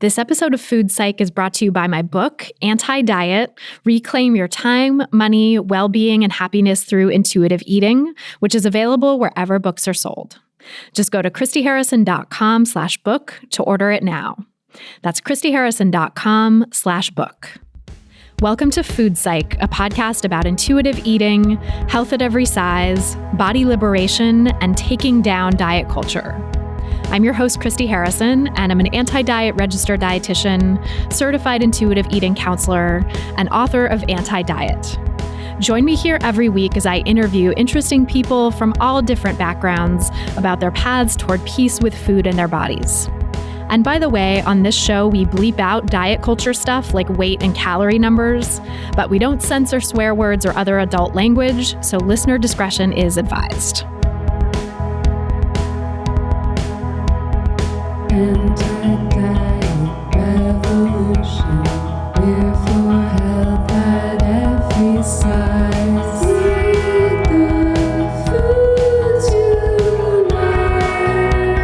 This episode of Food Psych is brought to you by my book, Anti-Diet, Reclaim Your Time, Money, Well-Being, and Happiness Through Intuitive Eating, which is available wherever books are sold. Just go to christyharrison.com/book to order it now. That's christyharrison.com/book. Welcome to Food Psych, a podcast about intuitive eating, health at every size, body liberation, and taking down diet culture. I'm your host, Christy Harrison, and I'm an anti-diet registered dietitian, certified intuitive eating counselor, and author of Anti-Diet. Join me here every week as I interview interesting people from all different backgrounds about their paths toward peace with food and their bodies. And by the way, on this show, we bleep out diet culture stuff like weight and calorie numbers, but we don't censor swear words or other adult language, so listener discretion is advised. Anti-diet revolution, we're for health at every size. Eat the foods you like.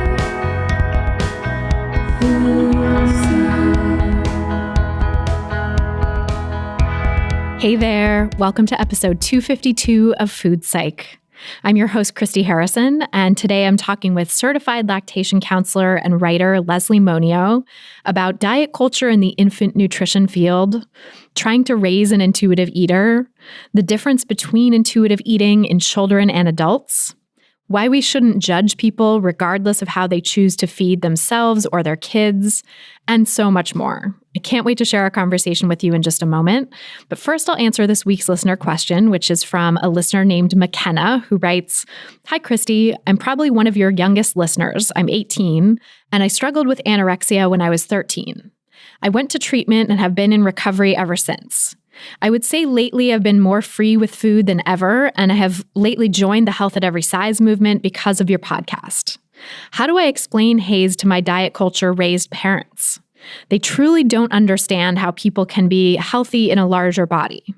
Food Psych. Hey there, welcome to episode 252 of Food Psych. I'm your host, Christy Harrison, and today I'm talking with Certified Lactation Counselor and writer Leslie Moniot about diet culture in the infant nutrition field, trying to raise an intuitive eater, the difference between intuitive eating in children and adults, why we shouldn't judge people regardless of how they choose to feed themselves or their kids, and so much more. I can't wait to share our conversation with you in just a moment. But first, I'll answer this week's listener question, which is from a listener named McKenna, who writes, "Hi, Christy. I'm probably one of your youngest listeners. I'm 18, and I struggled with anorexia when I was 13. I went to treatment and have been in recovery ever since. I would say lately I've been more free with food than ever, and I have lately joined the Health at Every Size movement because of your podcast. How do I explain HAES to my diet culture raised parents? They truly don't understand how people can be healthy in a larger body.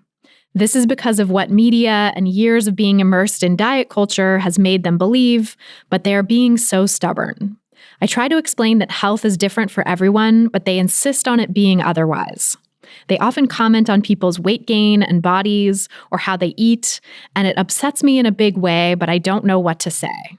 This is because of what media and years of being immersed in diet culture has made them believe, but they are being so stubborn. I try to explain that health is different for everyone, but they insist on it being otherwise. They often comment on people's weight gain and bodies or how they eat, and it upsets me in a big way, but I don't know what to say."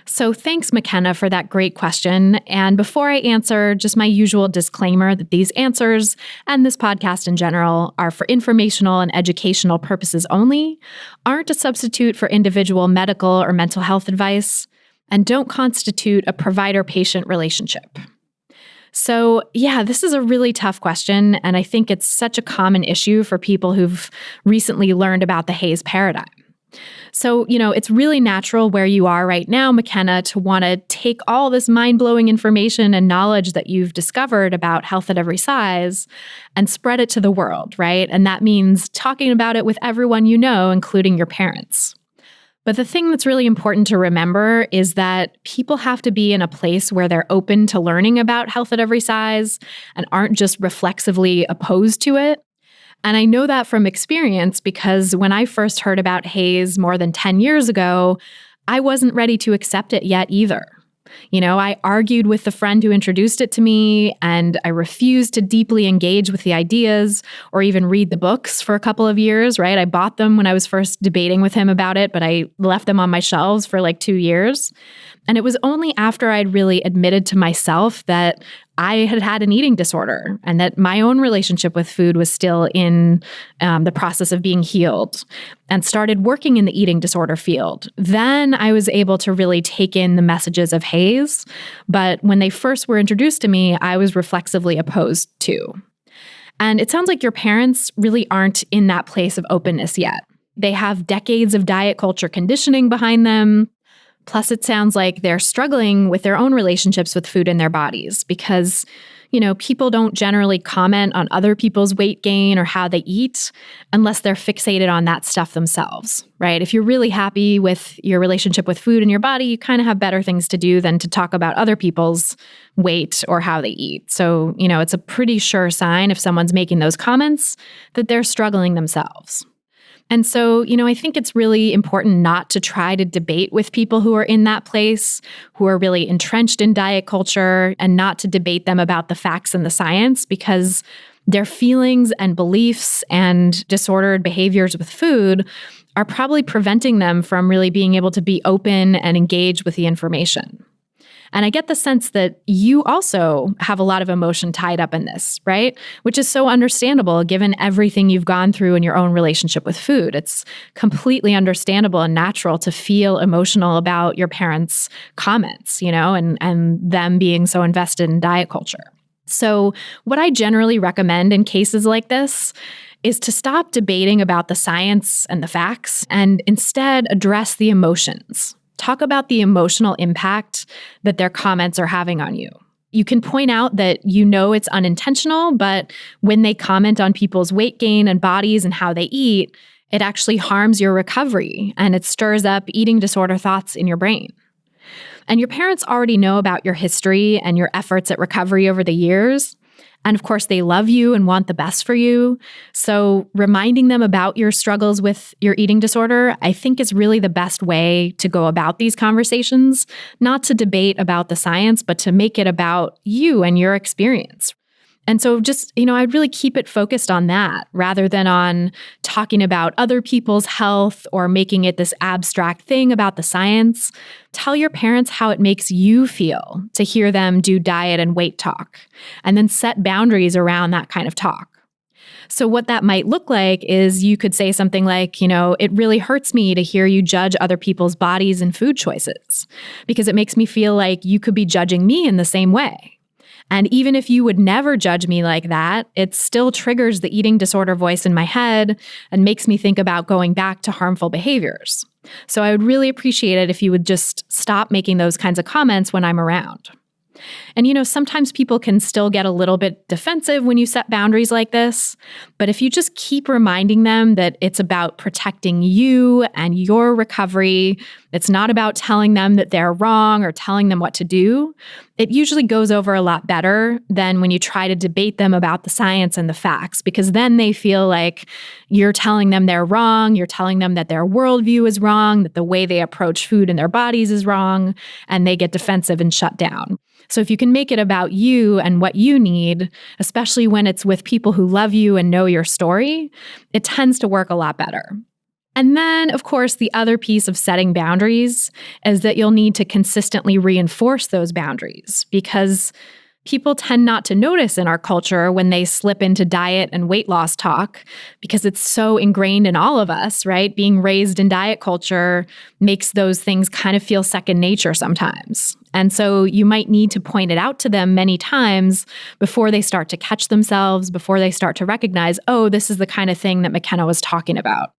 So thanks, McKenna, for that great question. And before I answer, just my usual disclaimer that these answers and this podcast in general are for informational and educational purposes only, aren't a substitute for individual medical or mental health advice, and don't constitute a provider-patient relationship. So yeah, this is a really tough question, and I think it's such a common issue for people who've recently learned about the HAES paradigm. So, it's really natural where you are right now, McKenna, to want to take all this mind-blowing information and knowledge that you've discovered about health at every size and spread it to the world, right? And that means talking about it with everyone you know, including your parents. But the thing that's really important to remember is that people have to be in a place where they're open to learning about health at every size and aren't just reflexively opposed to it. And I know that from experience because when I first heard about HAES more than 10 years ago, I wasn't ready to accept it yet either. I argued with the friend who introduced it to me, and I refused to deeply engage with the ideas or even read the books for a couple of years, right? I bought them when I was first debating with him about it, but I left them on my shelves for like 2 years. And it was only after I'd really admitted to myself that I had had an eating disorder and that my own relationship with food was still in the process of being healed and started working in the eating disorder field. Then I was able to really take in the messages of HAES. But when they first were introduced to me, I was reflexively opposed to. And it sounds like your parents really aren't in that place of openness yet. They have decades of diet culture conditioning behind them. Plus, it sounds like they're struggling with their own relationships with food in their bodies because, people don't generally comment on other people's weight gain or how they eat unless they're fixated on that stuff themselves, right? If you're really happy with your relationship with food in your body, you kind of have better things to do than to talk about other people's weight or how they eat. So, it's a pretty sure sign if someone's making those comments that they're struggling themselves. And so, I think it's really important not to try to debate with people who are in that place, who are really entrenched in diet culture, and not to debate them about the facts and the science, because their feelings and beliefs and disordered behaviors with food are probably preventing them from really being able to be open and engage with the information. And I get the sense that you also have a lot of emotion tied up in this, right? Which is so understandable given everything you've gone through in your own relationship with food. It's completely understandable and natural to feel emotional about your parents' comments, and them being so invested in diet culture. So what I generally recommend in cases like this is to stop debating about the science and the facts and instead address the emotions. Talk about the emotional impact that their comments are having on you. You can point out that it's unintentional, but when they comment on people's weight gain and bodies and how they eat, it actually harms your recovery and it stirs up eating disorder thoughts in your brain. And your parents already know about your history and your efforts at recovery over the years. And of course, they love you and want the best for you. So reminding them about your struggles with your eating disorder, I think is really the best way to go about these conversations, not to debate about the science, but to make it about you and your experience. And so just, I'd really keep it focused on that rather than on talking about other people's health or making it this abstract thing about the science. Tell your parents how it makes you feel to hear them do diet and weight talk, and then set boundaries around that kind of talk. So what that might look like is you could say something like, it really hurts me to hear you judge other people's bodies and food choices because it makes me feel like you could be judging me in the same way. And even if you would never judge me like that, it still triggers the eating disorder voice in my head and makes me think about going back to harmful behaviors. So I would really appreciate it if you would just stop making those kinds of comments when I'm around. And sometimes people can still get a little bit defensive when you set boundaries like this. But if you just keep reminding them that it's about protecting you and your recovery, it's not about telling them that they're wrong or telling them what to do, it usually goes over a lot better than when you try to debate them about the science and the facts, because then they feel like you're telling them they're wrong, you're telling them that their worldview is wrong, that the way they approach food in their bodies is wrong, and they get defensive and shut down. So if you can make it about you and what you need, especially when it's with people who love you and know your story, it tends to work a lot better. And then, of course, the other piece of setting boundaries is that you'll need to consistently reinforce those boundaries, because people tend not to notice in our culture when they slip into diet and weight loss talk, because it's so ingrained in all of us, right? Being raised in diet culture makes those things kind of feel second nature sometimes. And so you might need to point it out to them many times before they start to catch themselves, before they start to recognize, oh, this is the kind of thing that McKenna was talking about.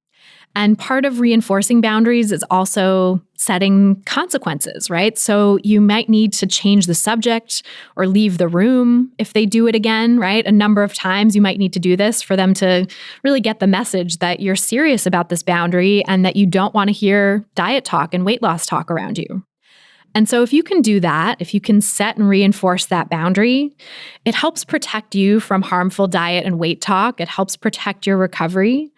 And part of reinforcing boundaries is also setting consequences, right? So you might need to change the subject or leave the room if they do it again, right? A number of times you might need to do this for them to really get the message that you're serious about this boundary and that you don't want to hear diet talk and weight loss talk around you. And so if you can do that, if you can set and reinforce that boundary, it helps protect you from harmful diet and weight talk. It helps protect your recovery.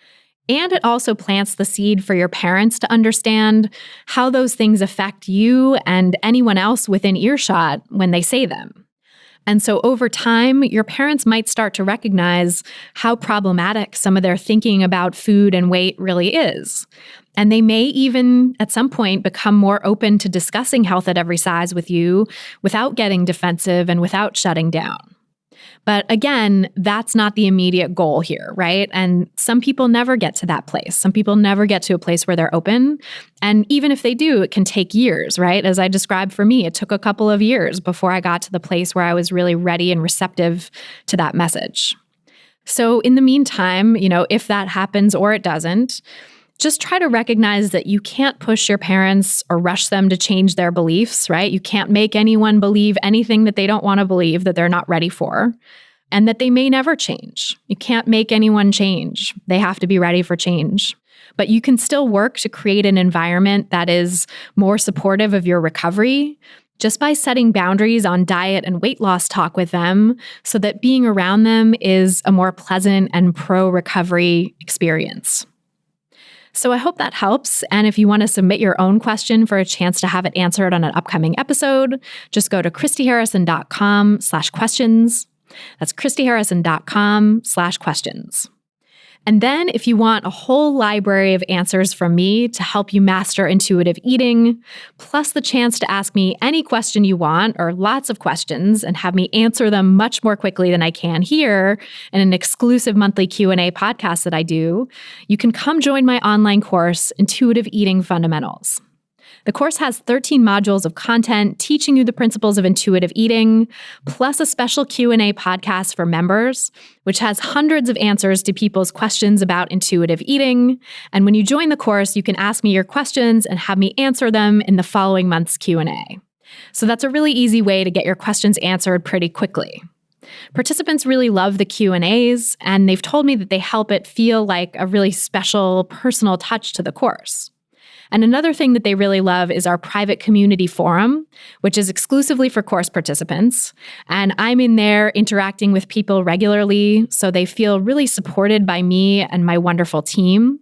And it also plants the seed for your parents to understand how those things affect you and anyone else within earshot when they say them. And so over time, your parents might start to recognize how problematic some of their thinking about food and weight really is. And they may even, at some point, become more open to discussing health at every size with you without getting defensive and without shutting down. But again, that's not the immediate goal here, right? And some people never get to that place. Some people never get to a place where they're open. And even if they do, it can take years, right? As I described for me, it took a couple of years before I got to the place where I was really ready and receptive to that message. So in the meantime, if that happens or it doesn't, just try to recognize that you can't push your parents or rush them to change their beliefs, right? You can't make anyone believe anything that they don't want to believe, that they're not ready for, and that they may never change. You can't make anyone change. They have to be ready for change. But you can still work to create an environment that is more supportive of your recovery just by setting boundaries on diet and weight loss talk with them so that being around them is a more pleasant and pro-recovery experience. So I hope that helps. And if you want to submit your own question for a chance to have it answered on an upcoming episode, just go to christyharrison.com/questions. That's christyharrison.com/questions. And then if you want a whole library of answers from me to help you master intuitive eating, plus the chance to ask me any question you want or lots of questions and have me answer them much more quickly than I can here in an exclusive monthly Q&A podcast that I do, you can come join my online course, Intuitive Eating Fundamentals. The course has 13 modules of content teaching you the principles of intuitive eating, plus a special Q&A podcast for members, which has hundreds of answers to people's questions about intuitive eating. And when you join the course, you can ask me your questions and have me answer them in the following month's Q&A. So that's a really easy way to get your questions answered pretty quickly. Participants really love the Q&As, and they've told me that they help it feel like a really special, personal touch to the course. And another thing that they really love is our private community forum, which is exclusively for course participants. And I'm in there interacting with people regularly, so they feel really supported by me and my wonderful team.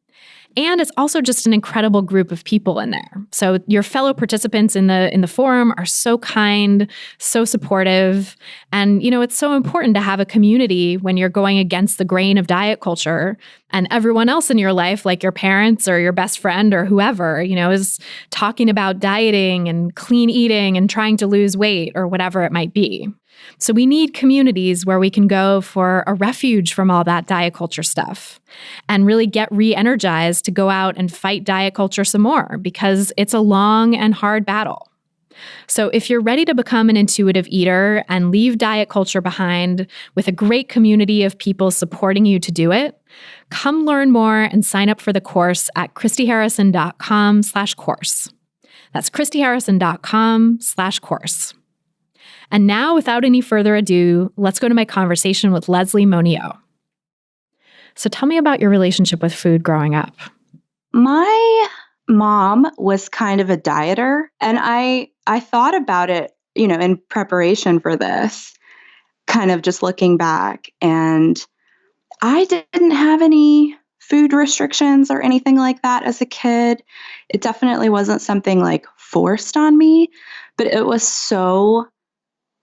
And it's also just an incredible group of people in there. So your fellow participants in the forum are so kind, so supportive. And, it's so important to have a community when you're going against the grain of diet culture and everyone else in your life, like your parents or your best friend or whoever, is talking about dieting and clean eating and trying to lose weight or whatever it might be. So we need communities where we can go for a refuge from all that diet culture stuff and really get re-energized to go out and fight diet culture some more, because it's a long and hard battle. So if you're ready to become an intuitive eater and leave diet culture behind with a great community of people supporting you to do it, come learn more and sign up for the course at christyharrison.com/course. That's christyharrison.com/course. And now, without any further ado, let's go to my conversation with Leslie Moniot. So tell me about your relationship with food growing up. My mom was kind of a dieter, and I thought about it, in preparation for this, kind of just looking back, and I didn't have any food restrictions or anything like that as a kid. It definitely wasn't something like forced on me, but it was so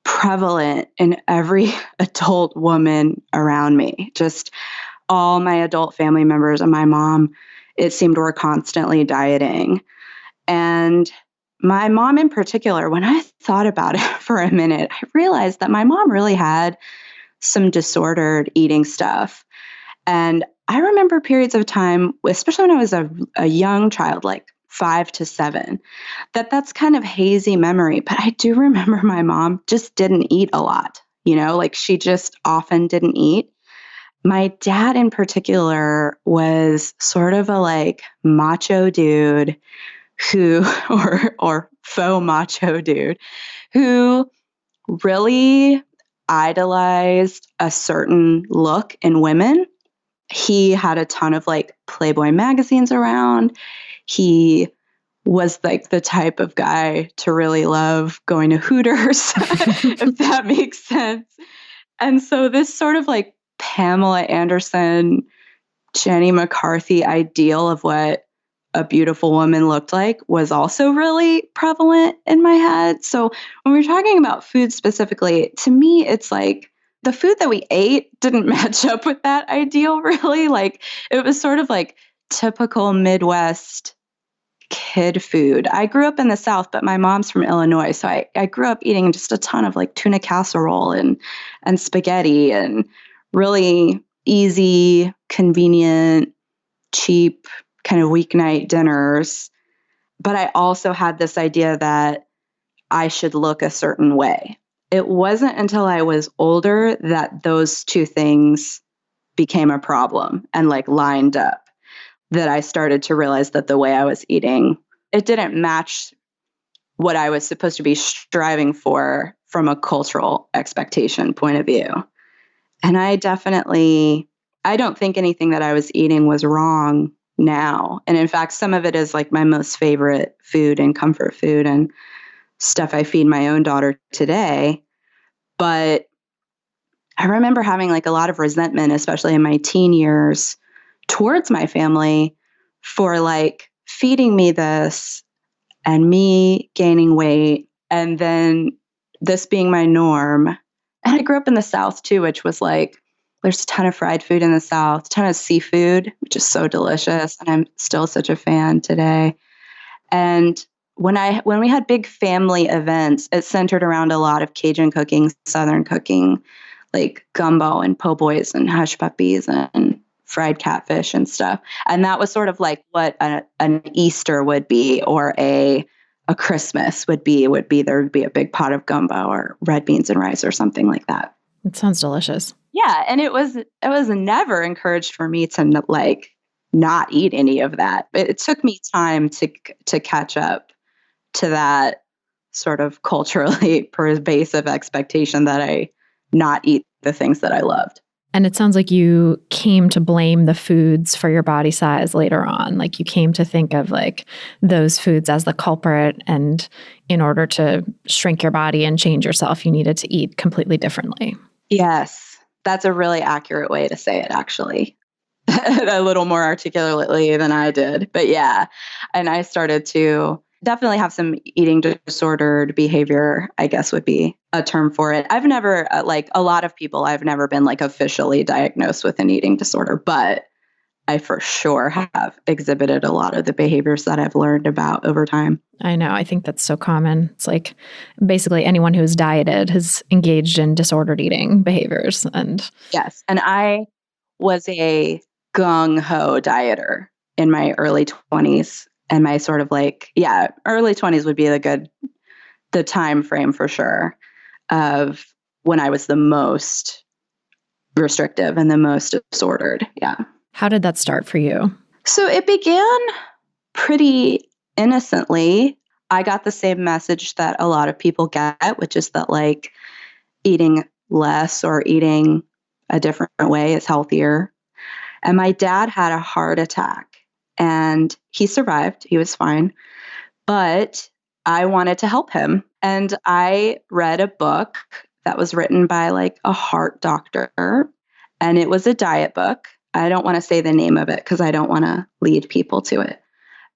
prevalent in every adult woman around me. Just all my adult family members and my mom, it seemed, were constantly dieting. And my mom in particular, when I thought about it for a minute, I realized that my mom really had some disordered eating stuff. And I remember periods of time, especially when I was a young child, like 5 to 7, that's kind of hazy memory. But I do remember my mom just didn't eat a lot, like she just often didn't eat. My dad in particular was sort of a macho dude who, or faux macho dude, who really idolized a certain look in women. He had a ton of Playboy magazines around. He was the type of guy to really love going to Hooters, if that makes sense. And so this sort of Pamela Anderson, Jenny McCarthy ideal of what a beautiful woman looked like was also really prevalent in my head. So when we're talking about food specifically, to me, it's the food that we ate didn't match up with that ideal, really. It was sort of typical Midwest kid food. I grew up in the South, but my mom's from Illinois. So I grew up eating just a ton of tuna casserole and spaghetti and really easy, convenient, cheap kind of weeknight dinners. But I also had this idea that I should look a certain way. It wasn't until I was older that those two things became a problem and lined up, that I started to realize that the way I was eating, it didn't match what I was supposed to be striving for from a cultural expectation point of view. And I don't think anything that I was eating was wrong now. And in fact, some of it is my most favorite food and comfort food and stuff I feed my own daughter today. But I remember having a lot of resentment, especially in my teen years, towards my family for like feeding me this and me gaining weight and then this being my norm. And I grew up in the South too, which was like, there's a ton of fried food in the South, a ton of seafood, which is so delicious. And I'm still such a fan today. And when we had big family events, it centered around a lot of Cajun cooking, Southern cooking, like gumbo and po' boys and hush puppies and fried catfish and stuff. And that was sort of like what an Easter would be, or a Christmas would be. There would be a big pot of gumbo or red beans and rice or something like that. It sounds delicious. Yeah, and it was never encouraged for me to like not eat any of that. It took me time to catch up to that sort of culturally pervasive expectation that I not eat the things that I loved. And it sounds like you came to blame the foods for your body size later on. Like you came to think of like those foods as the culprit. And in order to shrink your body and change yourself, you needed to eat completely differently. Yes, that's a really accurate way to say it, actually. A little more articulately than I did. But yeah, and I started to definitely have some eating disordered behavior, I guess would be a term for it. I've never, like a lot of people, I've never been like officially diagnosed with an eating disorder, but I for sure have exhibited a lot of the behaviors that I've learned about over time. I know. I think that's so common. It's like basically anyone who's dieted has engaged in disordered eating behaviors. And yes. And I was a gung-ho dieter in my early 20s. And my sort of like, early 20s would be the time frame for sure of when I was the most restrictive and the most disordered. Yeah. How did that start for you? So it began pretty innocently. I got the same message that a lot of people get, which is that like eating less or eating a different way is healthier. And my dad had a heart attack and he survived. He was fine. But I wanted to help him. And I read a book that was written by like a heart doctor. And it was a diet book. I don't want to say the name of it because I don't want to lead people to it.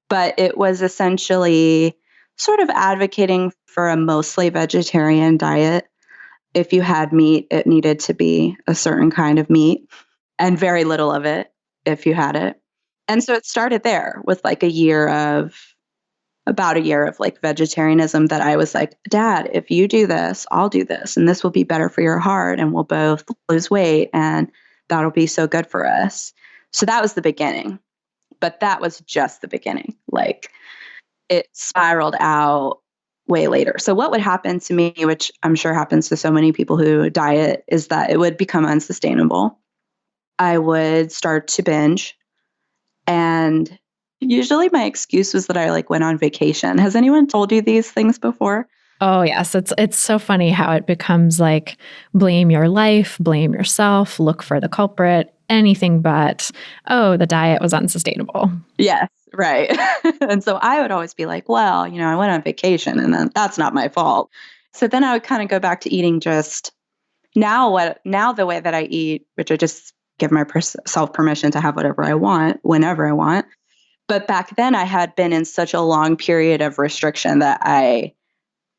But it was essentially sort of advocating for a mostly vegetarian diet. If you had meat, it needed to be a certain kind of meat and very little of it if you had it. And so it started there with like about a year of like vegetarianism that I was like, Dad, if you do this, I'll do this. And this will be better for your heart and we'll both lose weight and that'll be so good for us. So that was the beginning. But that was just the beginning. Like it spiraled out way later. So what would happen to me, which I'm sure happens to so many people who diet, is that it would become unsustainable. I would start to binge. And usually my excuse was that I like went on vacation. Has anyone told you these things before? Oh, yes. It's so funny how it becomes like blame your life, blame yourself, look for the culprit, anything but, oh, the diet was unsustainable. Yes, right. And so I would always be like, well, I went on vacation and that's not my fault. So then I would kind of go back to eating just now the way that I eat, which I just give myself permission to have whatever I want, whenever I want. But back then I had been in such a long period of restriction that I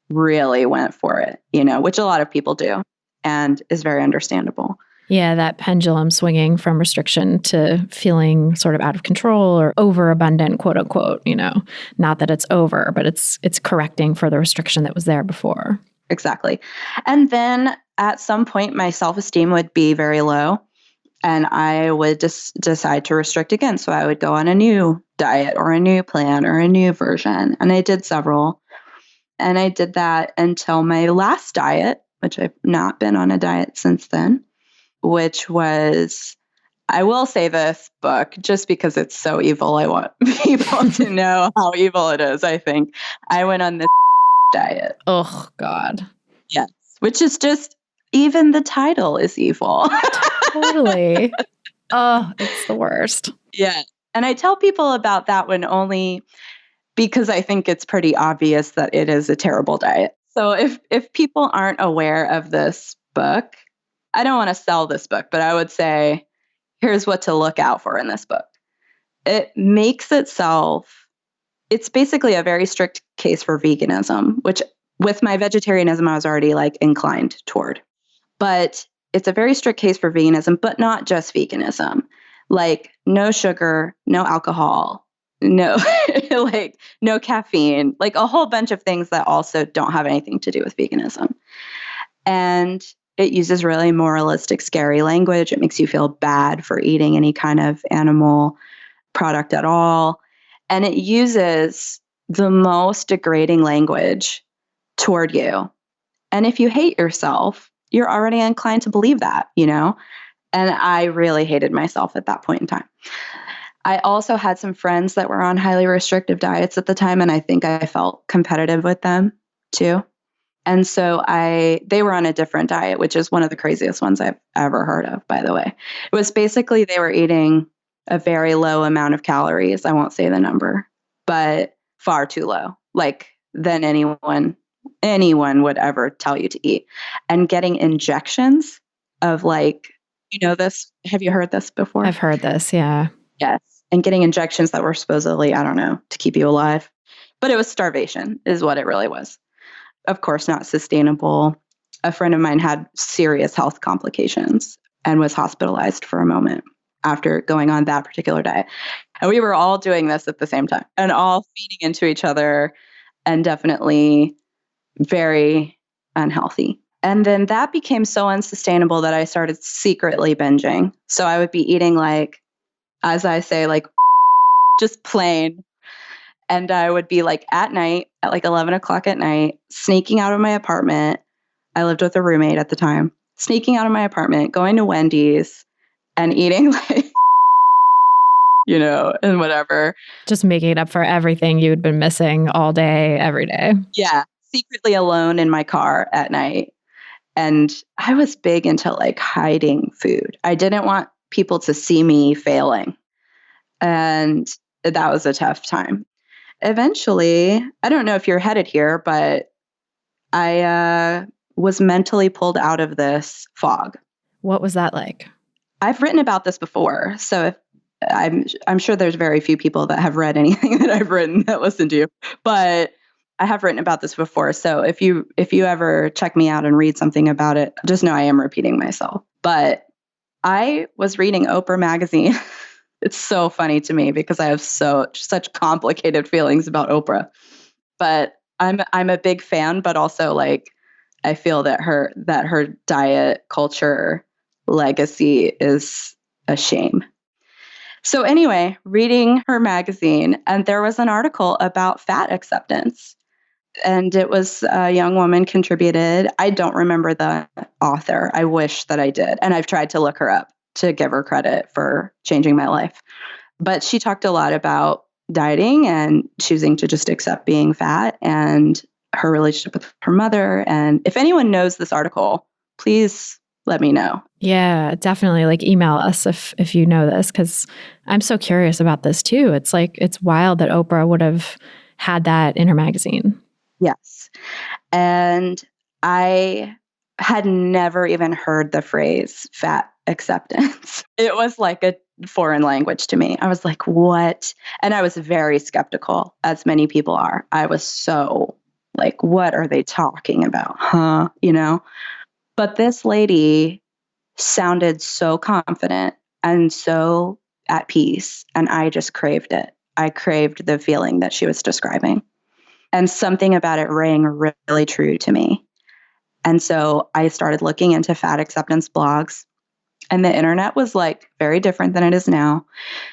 really went for it, which a lot of people do and is very understandable. Yeah, that pendulum swinging from restriction to feeling sort of out of control or overabundant, quote unquote, not that it's over, but it's correcting for the restriction that was there before. Exactly. And then at some point, my self-esteem would be very low and I would just decide to restrict again. So I would go on a new diet or a new plan or a new version. And I did several. And I did that until my last diet, which I've not been on a diet since then, which was, I will say this book just because it's so evil. I want people to know how evil it is, I think. I went on this diet. Oh, God. Yes. Which is just, even the title is evil. Totally. Oh, it's the worst. Yeah. And I tell people about that one only because I think it's pretty obvious that it is a terrible diet. So if people aren't aware of this book, I don't want to sell this book, but I would say, here's what to look out for in this book. it makes itself, it's basically a very strict case for veganism, which with my vegetarianism, I was already like inclined toward. But it's a very strict case for veganism, but not just veganism. Like no sugar, no alcohol, no like no caffeine, like a whole bunch of things that also don't have anything to do with veganism. And it uses really moralistic, scary language. It makes you feel bad for eating any kind of animal product at all. And it uses the most degrading language toward you. And if you hate yourself, you're already inclined to believe that, you know? And I really hated myself at that point in time. I also had some friends that were on highly restrictive diets at the time, and I think I felt competitive with them too. And so they were on a different diet, which is one of the craziest ones I've ever heard of, by the way. It was basically they were eating a very low amount of calories. I won't say the number, but far too low, like than anyone would ever tell you to eat. And getting injections of like, you know this, have you heard this before? I've heard this, yeah. Yes. And getting injections that were supposedly, I don't know, to keep you alive. But it was starvation is what it really was. Of course, not sustainable. A friend of mine had serious health complications and was hospitalized for a moment after going on that particular diet. And we were all doing this at the same time and all feeding into each other and definitely very unhealthy. And then that became so unsustainable that I started secretly binging. So I would be eating like, as I say, like just plain. And I would be like at night at like 11 o'clock at night, sneaking out of my apartment. I lived with a roommate at the time, sneaking out of my apartment, going to Wendy's and eating like, you know, and whatever. Just making it up for everything you had been missing all day, every day. Yeah. Secretly alone in my car at night. And I was big into like hiding food. I didn't want people to see me failing. And that was a tough time. Eventually, I don't know if you're headed here, but I was mentally pulled out of this fog. What was that like? I've written about this before, so I'm sure there's very few people that have read anything that I've written that listen to you, but I have written about this before. So if you ever check me out and read something about it, just know I am repeating myself. But I was reading Oprah magazine. It's so funny to me because I have such complicated feelings about Oprah. But I'm a big fan, but also like I feel that her diet culture legacy is a shame. So anyway, reading her magazine, and there was an article about fat acceptance. And it was a young woman contributed. I don't remember the author. I wish that I did. And I've tried to look her up to give her credit for changing my life. But she talked a lot about dieting and choosing to just accept being fat and her relationship with her mother. And if anyone knows this article, please let me know. Yeah, definitely. Like email us if you know this, because I'm so curious about this too. It's like, it's wild that Oprah would have had that in her magazine. Yes. And I had never even heard the phrase fat acceptance. It was like a foreign language to me. I was like, what? And I was very skeptical, as many people are. I was so like, what are they talking about? Huh? You know? But this lady sounded so confident and so at peace. And I just craved it. I craved the feeling that she was describing. And something about it rang really true to me. And so I started looking into fat acceptance blogs. And the internet was like very different than it is now.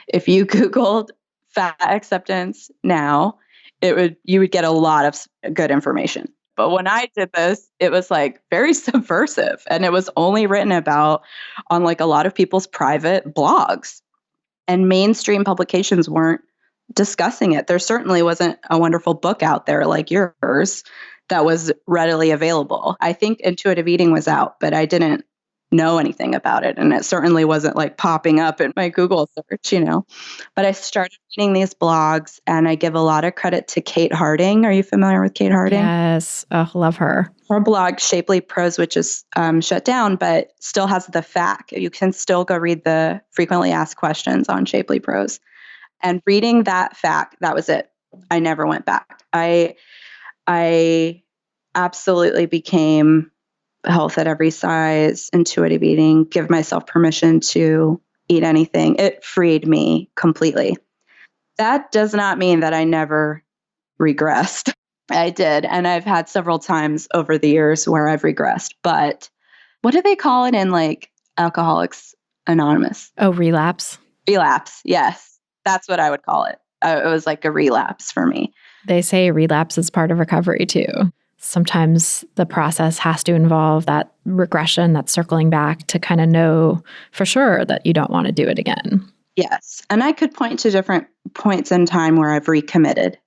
If you Googled fat acceptance now, you would get a lot of good information. But when I did this, it was like very subversive. And it was only written about on like a lot of people's private blogs. And mainstream publications weren't discussing it. There certainly wasn't a wonderful book out there like yours that was readily available. I think Intuitive Eating was out, but I didn't know anything about it. And it certainly wasn't like popping up in my Google search, you know. But I started reading these blogs, and I give a lot of credit to Kate Harding. Are you familiar with Kate Harding? Yes. Oh, love her. Her blog, Shapely Prose, which is shut down, but still has the FAQ. You can still go read the frequently asked questions on Shapely Prose. And reading that fact, that was it. I never went back. I absolutely became health at every size, intuitive eating, give myself permission to eat anything. It freed me completely. That does not mean that I never regressed. I did. And I've had several times over the years where I've regressed. But what do they call it in like Alcoholics Anonymous? Oh, relapse. Relapse. Yes. That's what I would call it. It was like a relapse for me. They say relapse is part of recovery too. Sometimes the process has to involve that regression, that circling back to kind of know for sure that you don't want to do it again. Yes. And I could point to different points in time where I've recommitted.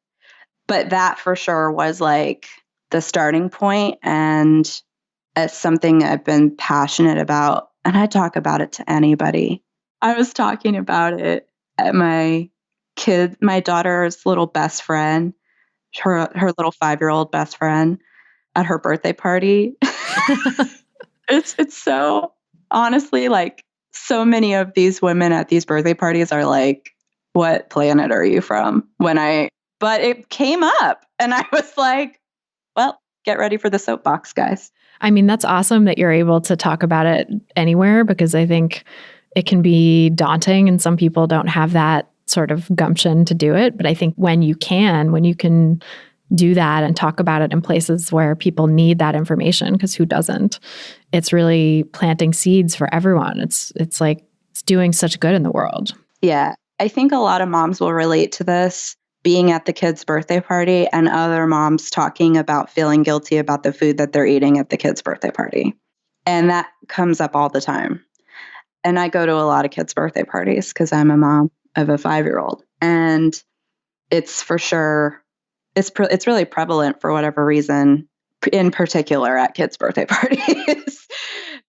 But that for sure was like the starting point, and it's something I've been passionate about. And I talk about it to anybody. I was talking about it at my daughter's little best friend, her little 5-year-old best friend at her birthday party. It's so honestly like so many of these women at these birthday parties are like, what planet are you from? But it came up and I was like, well, get ready for the soapbox, guys. I mean, that's awesome that you're able to talk about it anywhere, because I think it can be daunting and some people don't have that sort of gumption to do it. But I think when you can do that and talk about it in places where people need that information, because who doesn't? It's really planting seeds for everyone. It's like it's doing such good in the world. Yeah. I think a lot of moms will relate to this, being at the kid's birthday party and other moms talking about feeling guilty about the food that they're eating at the kid's birthday party. And that comes up all the time. And I go to a lot of kids' birthday parties because I'm a mom of a 5-year-old. And it's for sure, it's really prevalent for whatever reason, in particular at kids' birthday parties.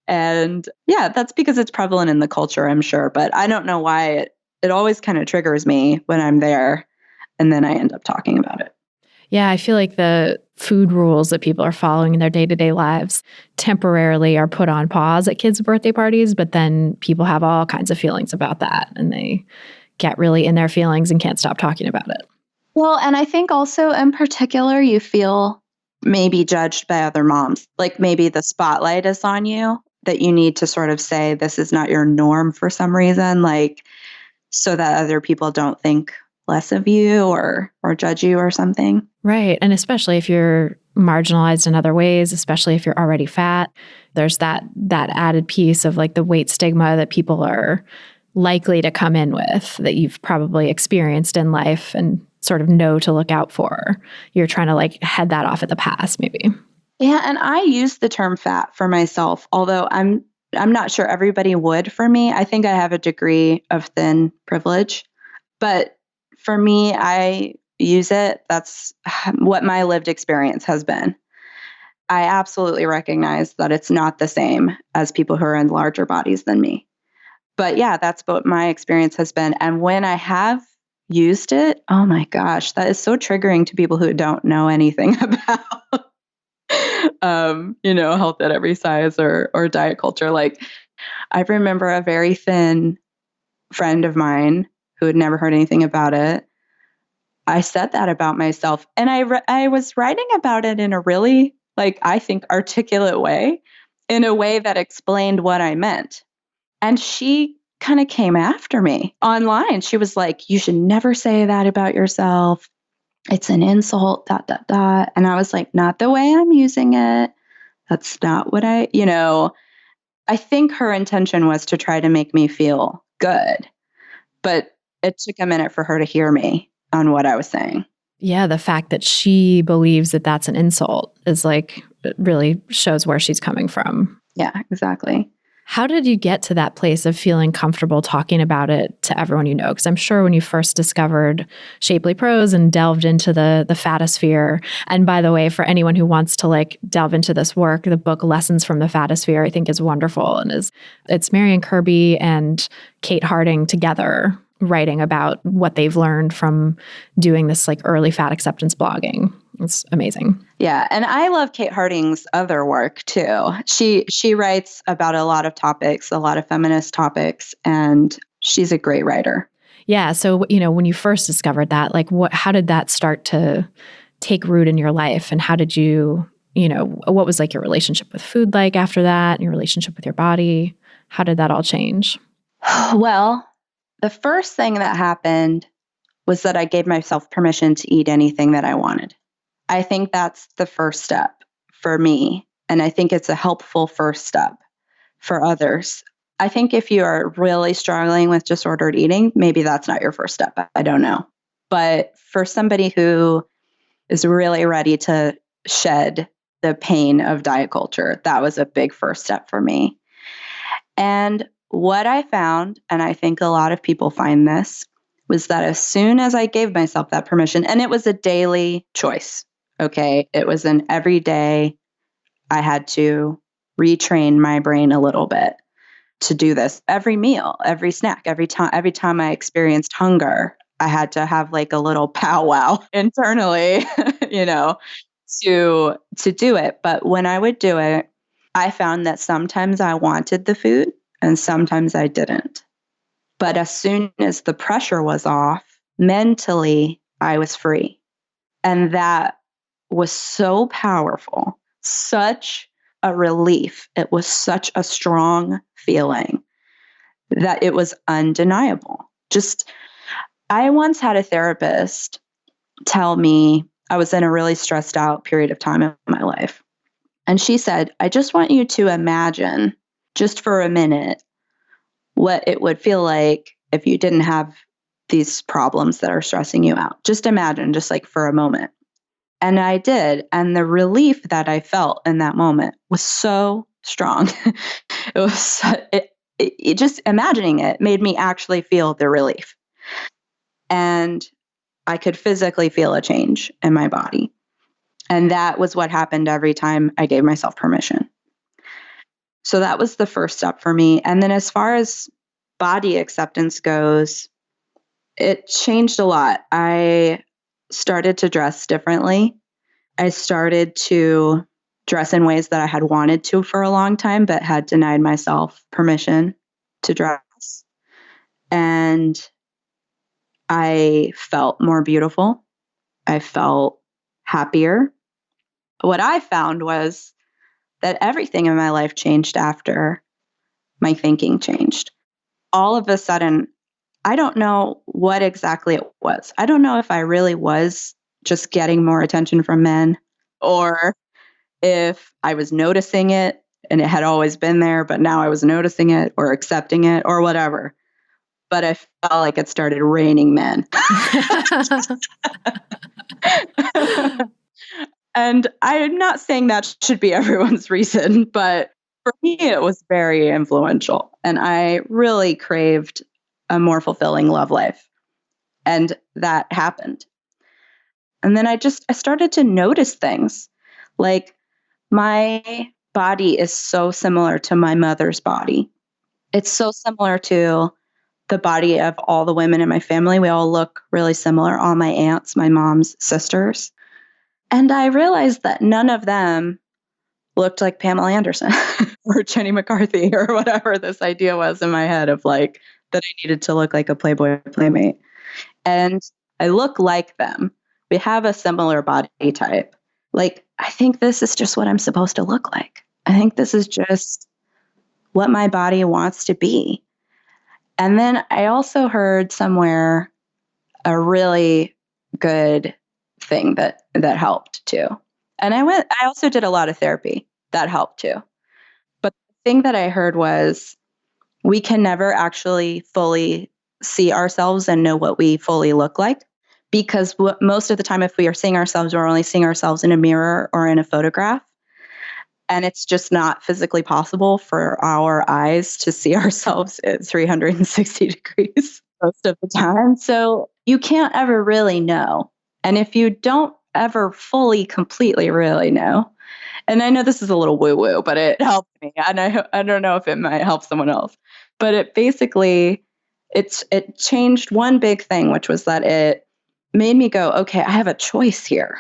And yeah, that's because it's prevalent in the culture, I'm sure. But I don't know why it always kind of triggers me when I'm there. And then I end up talking about it. Yeah, I feel like the food rules that people are following in their day-to-day lives temporarily are put on pause at kids' birthday parties, but then people have all kinds of feelings about that and they get really in their feelings and can't stop talking about it. Well, and I think also in particular, you feel maybe judged by other moms. Like maybe the spotlight is on you, that you need to sort of say this is not your norm for some reason, like so that other people don't think less of you or judge you or something. Right. And especially if you're marginalized in other ways, especially if you're already fat, there's that added piece of like the weight stigma that people are likely to come in with that you've probably experienced in life and sort of know to look out for. You're trying to like head that off at the pass, maybe. Yeah. And I use the term fat for myself, although I'm not sure everybody would. For me, I think I have a degree of thin privilege, but for me, I use it. That's what my lived experience has been. I absolutely recognize that it's not the same as people who are in larger bodies than me. But yeah, that's what my experience has been. And when I have used it, oh my gosh, that is so triggering to people who don't know anything about, health at every size or diet culture. Like I remember a very thin friend of mine who had never heard anything about it. I said that about myself, and I was writing about it in a really, like, I think articulate way, in a way that explained what I meant. And she kind of came after me online. She was like, you should never say that about yourself. It's an insult, ... And I was like, not the way I'm using it. That's not what I think her intention was to try to make me feel good, but it took a minute for her to hear me on what I was saying. Yeah, the fact that she believes that that's an insult is like, it really shows where she's coming from. Yeah, exactly. How did you get to that place of feeling comfortable talking about it to everyone you know? Because I'm sure when you first discovered Shapely Prose and delved into the fatosphere, and by the way, for anyone who wants to like delve into this work, the book Lessons from the Fatosphere, I think is wonderful. And it's Marian Kirby and Kate Harding together writing about what they've learned from doing this like early fat acceptance blogging. It's amazing. Yeah. And I love Kate Harding's other work too. She writes about a lot of topics, a lot of feminist topics, and she's a great writer. Yeah. So, when you first discovered that, like how did that start to take root in your life? And how did you, what was like your relationship with food like after that and your relationship with your body? How did that all change? Well, the first thing that happened was that I gave myself permission to eat anything that I wanted. I think that's the first step for me. And I think it's a helpful first step for others. I think if you are really struggling with disordered eating, maybe that's not your first step. I don't know. But for somebody who is really ready to shed the pain of diet culture, that was a big first step for me. And what I found, and I think a lot of people find this, was that as soon as I gave myself that permission, and it was a daily choice, okay? It was an everyday, I had to retrain my brain a little bit to do this. Every meal, every snack, every time I experienced hunger, I had to have like a little powwow internally, you know, to do it. But when I would do it, I found that sometimes I wanted the food and sometimes I didn't. But as soon as the pressure was off, mentally, I was free. And that was so powerful, such a relief. It was such a strong feeling that it was undeniable. I once had a therapist tell me I was in a really stressed out period of time in my life. And she said, I just want you to imagine, just for a minute, what it would feel like if you didn't have these problems that are stressing you out. Just imagine, just like for a moment. And I did. And the relief that I felt in that moment was so strong. It just imagining it made me actually feel the relief. And I could physically feel a change in my body. And that was what happened every time I gave myself permission. So that was the first step for me. And then as far as body acceptance goes, it changed a lot. I started to dress differently. I started to dress in ways that I had wanted to for a long time, but had denied myself permission to dress. And I felt more beautiful. I felt happier. What I found was that everything in my life changed after my thinking changed. All of a sudden, I don't know what exactly it was. I don't know if I really was just getting more attention from men or if I was noticing it and it had always been there, but now I was noticing it or accepting it or whatever. But I felt like it started raining men. And I'm not saying that should be everyone's reason, but for me, it was very influential. And I really craved a more fulfilling love life. And that happened. And then I started to notice things like my body is so similar to my mother's body. It's so similar to the body of all the women in my family. We all look really similar, all my aunts, my mom's sisters. And I realized that none of them looked like Pamela Anderson or Jenny McCarthy or whatever this idea was in my head of like that I needed to look like a Playboy playmate. And I look like them. We have a similar body type. Like, I think this is just what I'm supposed to look like. I think this is just what my body wants to be. And then I also heard somewhere a really good thing that helped too. And I also did a lot of therapy. That helped too. But the thing that I heard was we can never actually fully see ourselves and know what we fully look like. Because most of the time, if we are seeing ourselves, we're only seeing ourselves in a mirror or in a photograph. And it's just not physically possible for our eyes to see ourselves at 360 degrees most of the time. So you can't ever really know. And if you don't ever fully, completely really know, and I know this is a little woo-woo, but it helped me. And I don't know if it might help someone else. But it basically, it changed one big thing, which was that it made me go, okay, I have a choice here.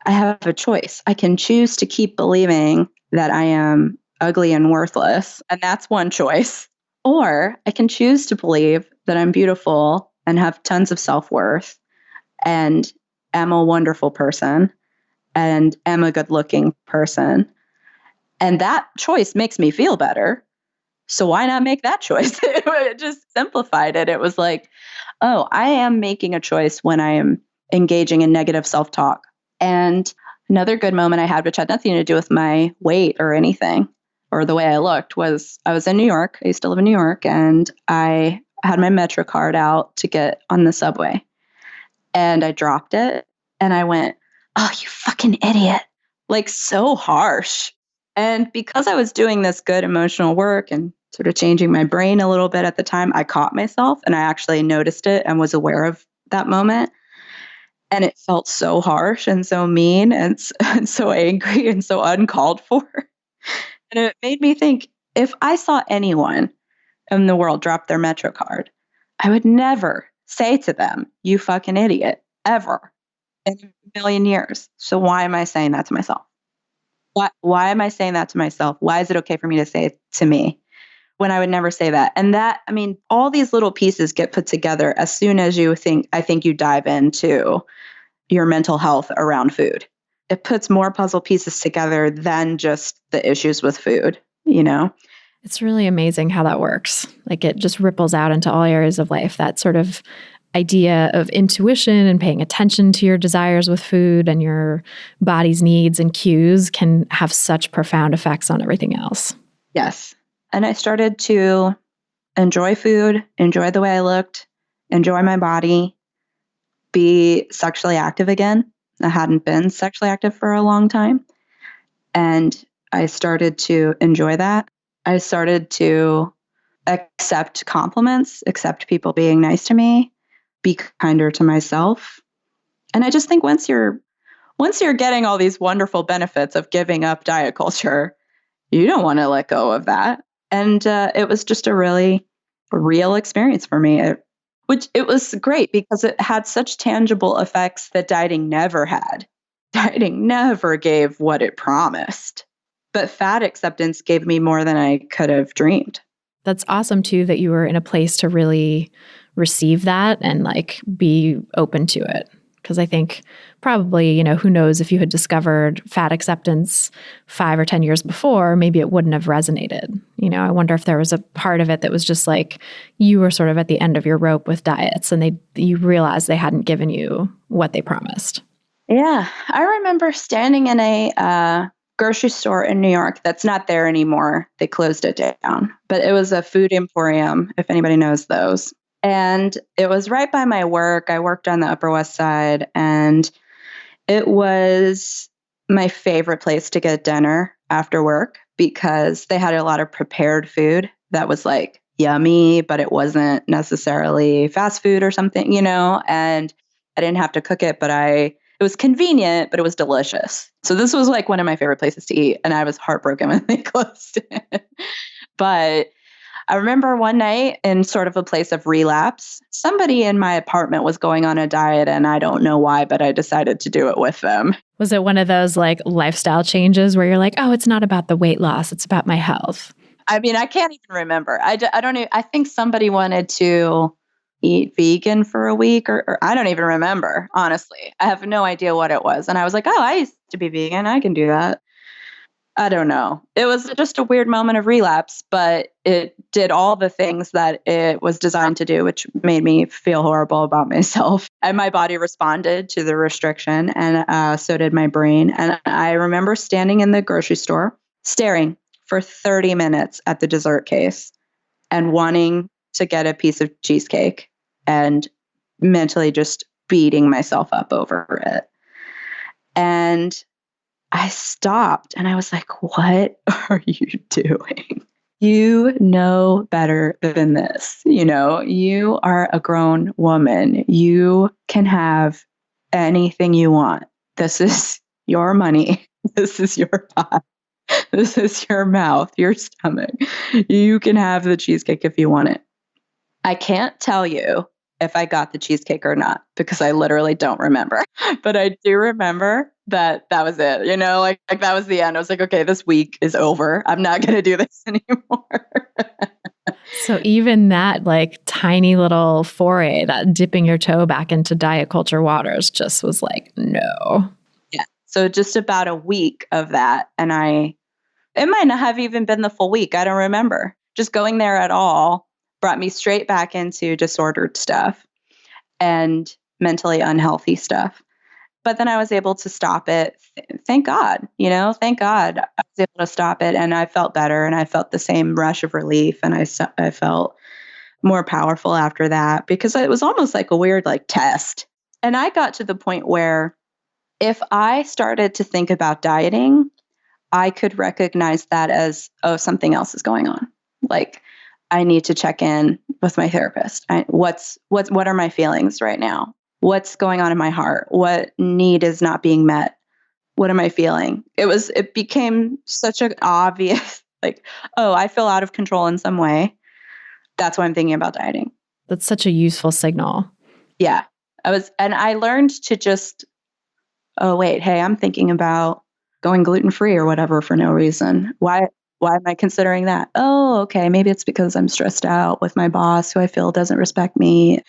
I have a choice. I can choose to keep believing that I am ugly and worthless, and that's one choice. Or I can choose to believe that I'm beautiful and have tons of self-worth and am a wonderful person and am a good-looking person. And that choice makes me feel better. So why not make that choice? It just simplified it. It was like, oh, I am making a choice when I am engaging in negative self-talk. And another good moment I had, which had nothing to do with my weight or anything or the way I looked, was I was in New York. I used to live in New York, and I had my Metro card out to get on the subway. And I dropped it and I went, oh, you fucking idiot. Like, so harsh. And because I was doing this good emotional work and sort of changing my brain a little bit at the time, I caught myself and I actually noticed it and was aware of that moment. And it felt so harsh and so mean and so angry and so uncalled for. And it made me think, if I saw anyone in the world drop their Metro card, I would never say to them, you fucking idiot, ever in a million years. So why am I saying that to myself? Why am I saying that to myself? Why is it okay for me to say it to me when I would never say that? And that, I mean, all these little pieces get put together as soon as I think you dive into your mental health around food. It puts more puzzle pieces together than just the issues with food, you know? It's really amazing how that works. Like, it just ripples out into all areas of life. That sort of idea of intuition and paying attention to your desires with food and your body's needs and cues can have such profound effects on everything else. Yes. And I started to enjoy food, enjoy the way I looked, enjoy my body, be sexually active again. I hadn't been sexually active for a long time. And I started to enjoy that. I started to accept compliments, accept people being nice to me, be kinder to myself. And I just think once you're getting all these wonderful benefits of giving up diet culture, you don't want to let go of that. And it was just a really real experience for me. It was great because it had such tangible effects that dieting never had. Dieting never gave what it promised. But fat acceptance gave me more than I could have dreamed. That's awesome too, that you were in a place to really receive that and like be open to it. Because I think probably, who knows, if you had discovered fat acceptance 5 or 10 years before, maybe it wouldn't have resonated. I wonder if there was a part of it that was just like you were sort of at the end of your rope with diets and you realized they hadn't given you what they promised. Yeah. I remember standing in a grocery store in New York that's not there anymore. They closed it down, but it was a food emporium, if anybody knows those. And it was right by my work. I worked on the Upper West Side, and it was my favorite place to get dinner after work because they had a lot of prepared food that was like yummy, but it wasn't necessarily fast food or something, and I didn't have to cook it, but it was convenient, but it was delicious. So this was like one of my favorite places to eat, and I was heartbroken when they closed it. But I remember one night in sort of a place of relapse, somebody in my apartment was going on a diet, and I don't know why, but I decided to do it with them. Was it one of those like lifestyle changes where you're like, oh, it's not about the weight loss, it's about my health? I mean, I can't even remember. I don't know. I think somebody wanted to eat vegan for a week or I don't even remember, honestly. I have no idea what it was. And I was like, oh, I used to be vegan. I can do that. I don't know. It was just a weird moment of relapse, but it did all the things that it was designed to do, which made me feel horrible about myself. And my body responded to the restriction, and so did my brain. And I remember standing in the grocery store, staring for 30 minutes at the dessert case and wanting to get a piece of cheesecake and mentally just beating myself up over it. And I stopped and I was like, what are you doing? You know better than this. You are a grown woman. You can have anything you want. This is your money. This is your pot. This is your mouth, your stomach. You can have the cheesecake if you want it. I can't tell you if I got the cheesecake or not because I literally don't remember. But I do remember that was it. Like that was the end. I was like, okay, this week is over. I'm not going to do this anymore. So even that like tiny little foray, that dipping your toe back into diet culture waters just was like, no. Yeah. So just about a week of that. And it might not have even been the full week. I don't remember. Just going there at all brought me straight back into disordered stuff and mentally unhealthy stuff. But then I was able to stop it. Thank God, thank God I was able to stop it, and I felt better, and I felt the same rush of relief, and I felt more powerful after that, because it was almost like a weird test. And I got to the point where if I started to think about dieting, I could recognize that as, oh, something else is going on. Like, I need to check in with my therapist. What are my feelings right now? What's going on in my heart? What need is not being met? What am I feeling? It became such an obvious, oh, I feel out of control in some way. That's why I'm thinking about dieting. That's such a useful signal. Yeah. And I learned to just, oh, wait, hey, I'm thinking about going gluten-free or whatever for no reason. Why am I considering that? Oh, okay. Maybe it's because I'm stressed out with my boss who I feel doesn't respect me,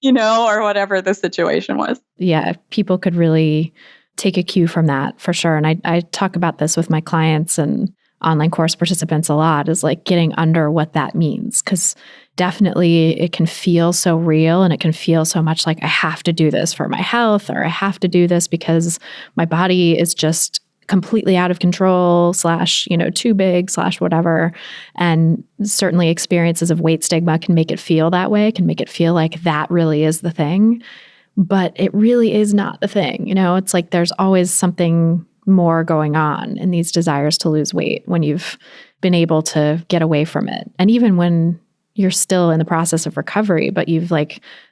or whatever the situation was. Yeah, people could really take a cue from that for sure. And I talk about this with my clients and online course participants a lot, is getting under what that means. Because definitely it can feel so real, and it can feel so much like I have to do this for my health, or I have to do this because my body is just completely out of control / too big / whatever. And certainly experiences of weight stigma can make it feel that way, can make it feel like that really is the thing. But it really is not the thing. It's like there's always something more going on in these desires to lose weight when you've been able to get away from it. And even when you're still in the process of recovery, but you've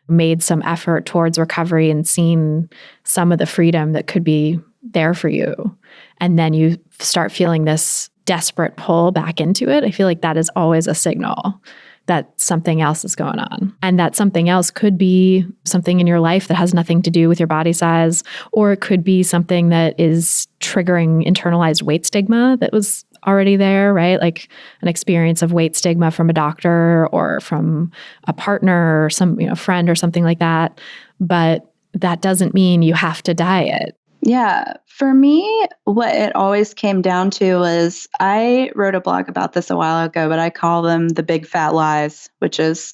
made some effort towards recovery and seen some of the freedom that could be there for you, and then you start feeling this desperate pull back into it, I feel like that is always a signal that something else is going on. And that something else could be something in your life that has nothing to do with your body size, or it could be something that is triggering internalized weight stigma that was already there, right? Like an experience of weight stigma from a doctor or from a partner or some friend or something like that. But that doesn't mean you have to diet. Yeah. For me, what it always came down to was, I wrote a blog about this a while ago, but I call them the big fat lies, which is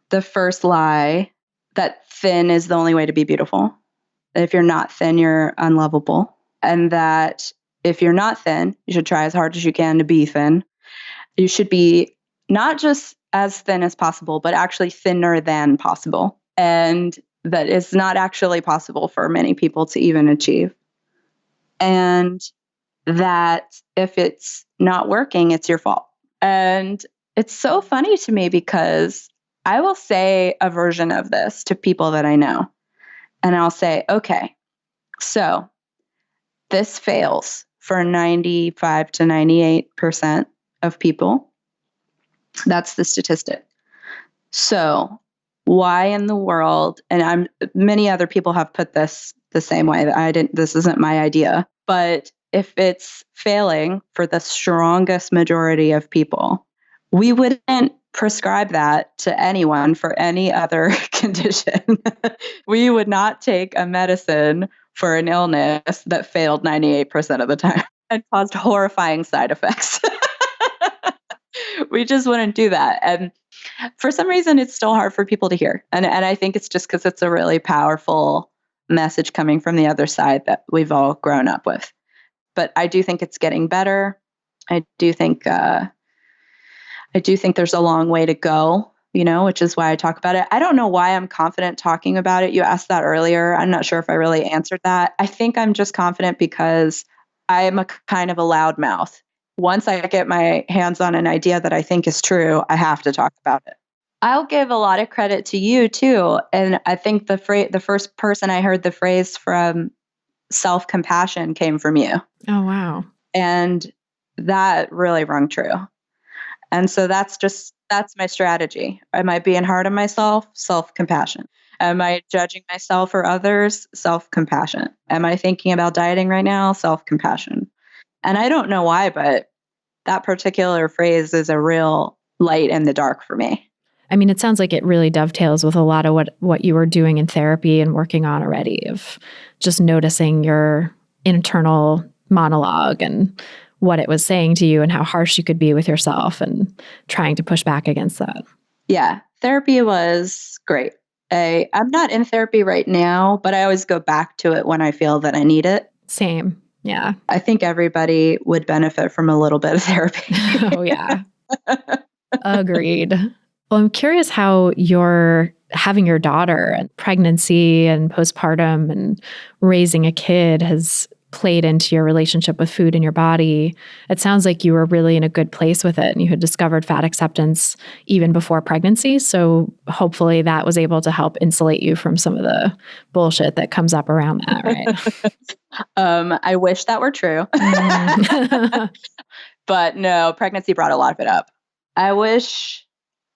the first lie that thin is the only way to be beautiful. If you're not thin, you're unlovable. And that if you're not thin, you should try as hard as you can to be thin. You should be not just as thin as possible, but actually thinner than possible. And that is not actually possible for many people to even achieve. And that if it's not working, it's your fault. And it's so funny to me, because I will say a version of this to people that I know. And I'll say, okay, so this fails for 95 to 98% of people. That's the statistic. So why in the world, and many other people have put this the same way, that this isn't my idea, but if it's failing for the strongest majority of people, we wouldn't prescribe that to anyone for any other condition. We would not take a medicine for an illness that failed 98% of the time and caused horrifying side effects. We just wouldn't do that. And for some reason, it's still hard for people to hear. And I think it's just because it's a really powerful message coming from the other side that we've all grown up with. But I do think it's getting better. I do think there's a long way to go, which is why I talk about it. I don't know why I'm confident talking about it. You asked that earlier. I'm not sure if I really answered that. I think I'm just confident because I am a kind of a loudmouth. Once I get my hands on an idea that I think is true, I have to talk about it. I'll give a lot of credit to you too. And I think the first person I heard the phrase from, self-compassion, came from you. Oh, wow. And that really rung true. And so that's my strategy. Am I being hard on myself? Self-compassion. Am I judging myself or others? Self-compassion. Am I thinking about dieting right now? Self-compassion. And I don't know why, but that particular phrase is a real light in the dark for me. I mean, it sounds like it really dovetails with a lot of what you were doing in therapy and working on already, of just noticing your internal monologue and what it was saying to you and how harsh you could be with yourself and trying to push back against that. Yeah, therapy was great. I'm not in therapy right now, but I always go back to it when I feel that I need it. Same. Yeah. I think everybody would benefit from a little bit of therapy. Oh, yeah. Agreed. Well, I'm curious how you're having your daughter and pregnancy and postpartum and raising a kid has played into your relationship with food and your body. It sounds like you were really in a good place with it and you had discovered fat acceptance even before pregnancy. So hopefully that was able to help insulate you from some of the bullshit that comes up around that, right? I wish that were true. But no, pregnancy brought a lot of it up. I wish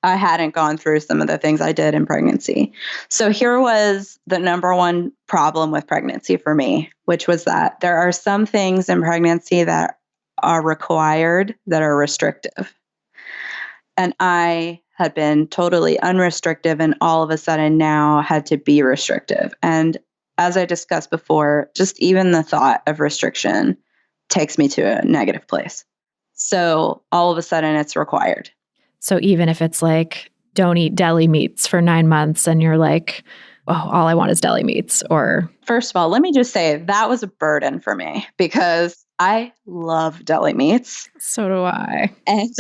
I hadn't gone through some of the things I did in pregnancy. So here was the number one problem with pregnancy for me, which was that there are some things in pregnancy that are required that are restrictive. And I had been totally unrestrictive and all of a sudden now had to be restrictive. And as I discussed before, just even the thought of restriction takes me to a negative place. So all of a sudden it's required. So even if it's like, don't eat deli meats for 9 months and you're like, oh, all I want is deli meats, or... First of all, let me just say that was a burden for me because I love deli meats. So do I. And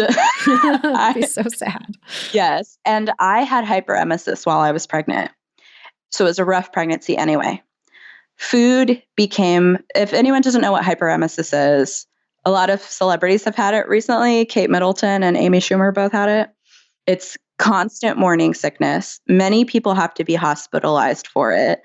I'd be so sad. Yes. And I had hyperemesis while I was pregnant. So it was a rough pregnancy anyway. Food became, if anyone doesn't know what hyperemesis is, a lot of celebrities have had it recently. Kate Middleton and Amy Schumer both had it. It's constant morning sickness. Many people have to be hospitalized for it.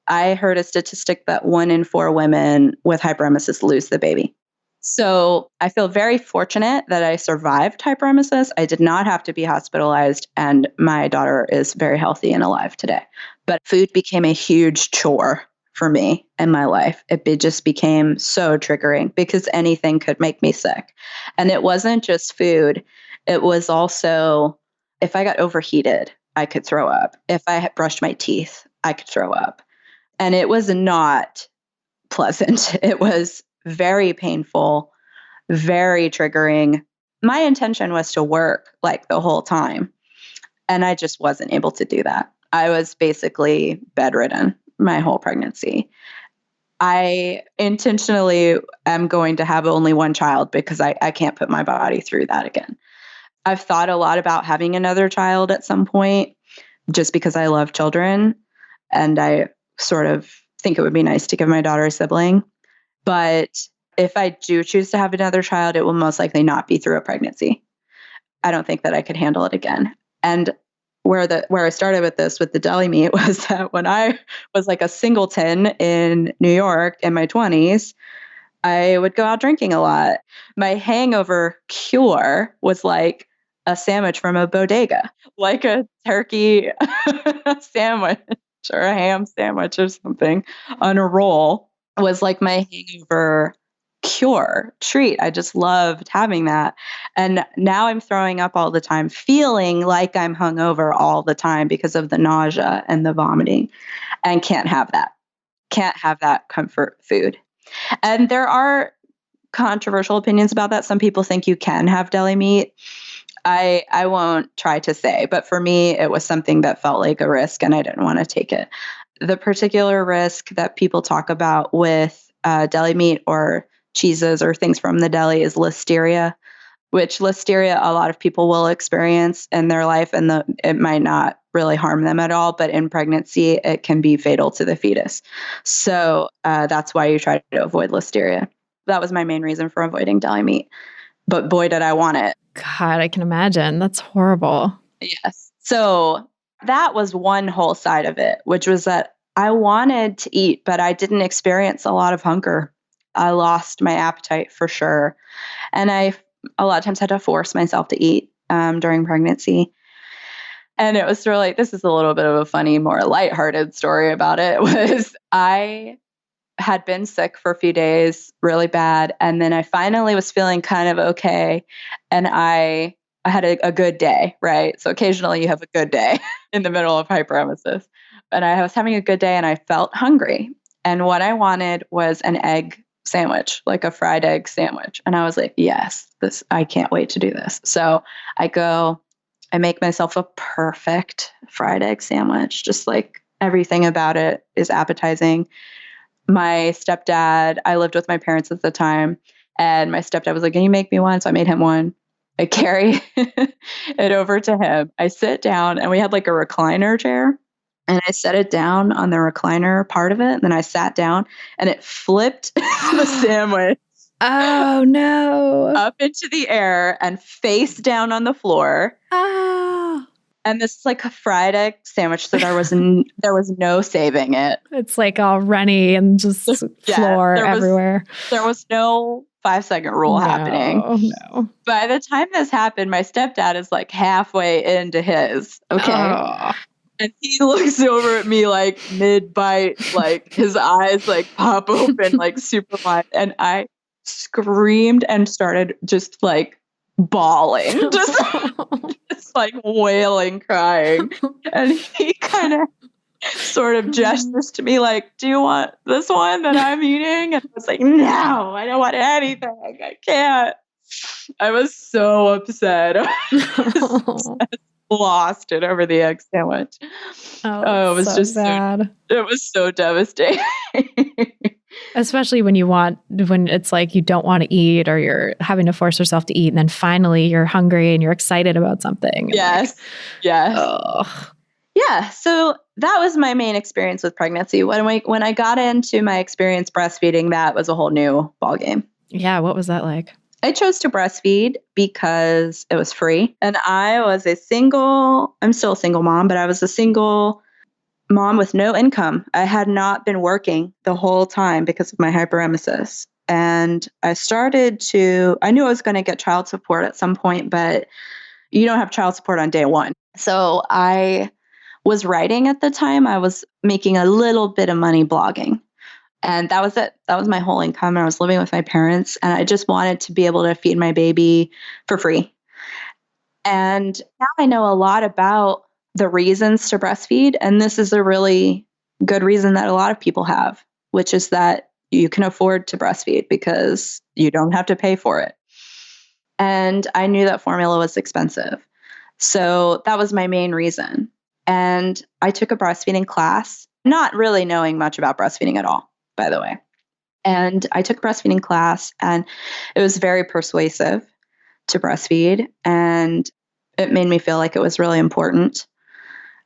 I heard a statistic that 1 in 4 women with hyperemesis lose the baby. So I feel very fortunate that I survived hyperemesis. I did not have to be hospitalized, and my daughter is very healthy and alive today. But food became a huge chore for me in my life. It just became so triggering because anything could make me sick. And it wasn't just food. It was also, if I got overheated, I could throw up. If I had brushed my teeth, I could throw up. And it was not pleasant. It was very painful, very triggering. My intention was to work like the whole time. And I just wasn't able to do that. I was basically bedridden my whole pregnancy. I intentionally am going to have only one child because I can't put my body through that again. I've thought a lot about having another child at some point just because I love children. And I sort of think it would be nice to give my daughter a sibling. But if I do choose to have another child, it will most likely not be through a pregnancy. I don't think that I could handle it again. And where I started with this, with the deli meat, was that when I was like a singleton in New York in my 20s, I would go out drinking a lot. My hangover cure was like a sandwich from a bodega, like a turkey sandwich or a ham sandwich or something on a roll was like my hangover cure treat. I just loved having that. And now I'm throwing up all the time, feeling like I'm hungover all the time because of the nausea and the vomiting, and can't have that. Can't have that comfort food. And there are controversial opinions about that. Some people think you can have deli meat. I won't try to say, but for me, it was something that felt like a risk and I didn't want to take it. The particular risk that people talk about with deli meat or cheeses or things from the deli is listeria, which listeria a lot of people will experience in their life, and it might not really harm them at all, but in pregnancy, it can be fatal to the fetus. So that's why you try to avoid listeria. That was my main reason for avoiding deli meat. But boy, did I want it. God, I can imagine. That's horrible. Yes. So that was one whole side of it, which was that I wanted to eat, but I didn't experience a lot of hunger. I lost my appetite for sure. And I a lot of times had to force myself to eat during pregnancy. And it was sort of like, this is a little bit of a funny, more lighthearted story about it, was I had been sick for a few days, really bad. And then I finally was feeling kind of okay. And I I had a good day, right? So occasionally you have a good day in the middle of hyperemesis. And I was having a good day and I felt hungry. And what I wanted was an egg sandwich, like a fried egg sandwich. And I was like, yes, I can't wait to do this. So I make myself a perfect fried egg sandwich, just like everything about it is appetizing. My stepdad, I lived with my parents at the time, and my stepdad was like, can you make me one? So I made him one. I carry it over to him. I sit down, and we had like a recliner chair, and I set it down on the recliner part of it. And then I sat down, and it flipped the sandwich Oh, no. up into the air and face down on the floor. Ah. And this is like a fried egg sandwich, so there was no saving it. It's like all runny and just floor everywhere. There was no 5-second rule happening. No. By the time this happened, my stepdad is like halfway into his. Okay. Oh. And he looks over at me like mid-bite, like his eyes like pop open like super wide. And I screamed and started just like bawling, just like wailing, crying. And he kind of sort of gestures to me like, do you want this one that I'm eating? And I was like, no, I don't want anything. I can't. I was so upset. Lost it over the egg sandwich. Oh, it was so just sad. It was so devastating. Especially when it's like you don't want to eat or you're having to force yourself to eat, and then finally you're hungry and you're excited about something. Yes. Yes. Ugh. Yeah. So that was my main experience with pregnancy. When I got into my experience breastfeeding, that was a whole new ballgame. Yeah. What was that like? I chose to breastfeed because it was free. And I'm still a single mom, but I was a single mom with no income. I had not been working the whole time because of my hyperemesis. And I knew I was going to get child support at some point, but you don't have child support on day one. So I was writing at the time. I was making a little bit of money blogging. And that was it. That was my whole income. And I was living with my parents, and I just wanted to be able to feed my baby for free. And now I know a lot about the reasons to breastfeed. And this is a really good reason that a lot of people have, which is that you can afford to breastfeed because you don't have to pay for it. And I knew that formula was expensive. So that was my main reason. And I took a breastfeeding class, not really knowing much about breastfeeding at all, by the way. And I took a breastfeeding class, and it was very persuasive to breastfeed. And it made me feel like it was really important.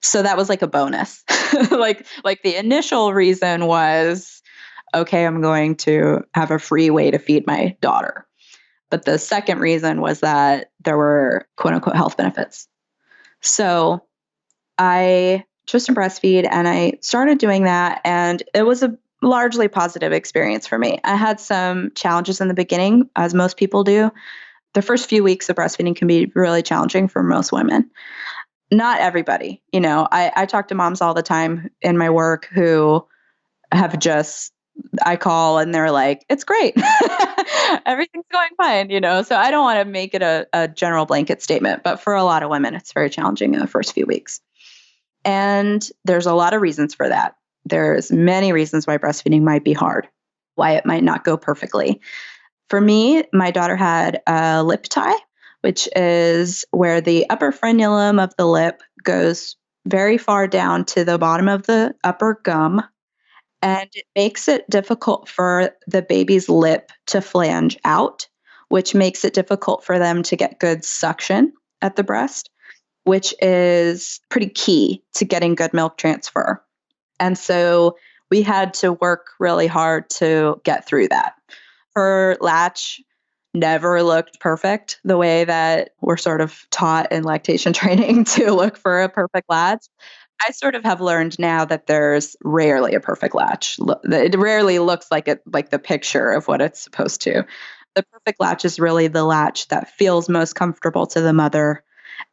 So that was like a bonus. like the initial reason was, okay, I'm going to have a free way to feed my daughter. But the second reason was that there were quote unquote health benefits. So I chose to breastfeed, and I started doing that, and it was a largely positive experience for me. I had some challenges in the beginning, as most people do. The first few weeks of breastfeeding can be really challenging for most women. Not everybody. I talk to moms all the time in my work who have I call and they're like, it's great. Everything's going fine, So I don't want to make it a general blanket statement, but for a lot of women, it's very challenging in the first few weeks. And there's a lot of reasons for that. There's many reasons why breastfeeding might be hard, why it might not go perfectly. For me, my daughter had a lip tie, which is where the upper frenulum of the lip goes very far down to the bottom of the upper gum. And it makes it difficult for the baby's lip to flange out, which makes it difficult for them to get good suction at the breast, which is pretty key to getting good milk transfer. And so we had to work really hard to get through that. Her latch never looked perfect the way that we're sort of taught in lactation training to look for a perfect latch. I sort of have learned now that there's rarely a perfect latch. It rarely looks like the picture of what it's supposed to. The perfect latch is really the latch that feels most comfortable to the mother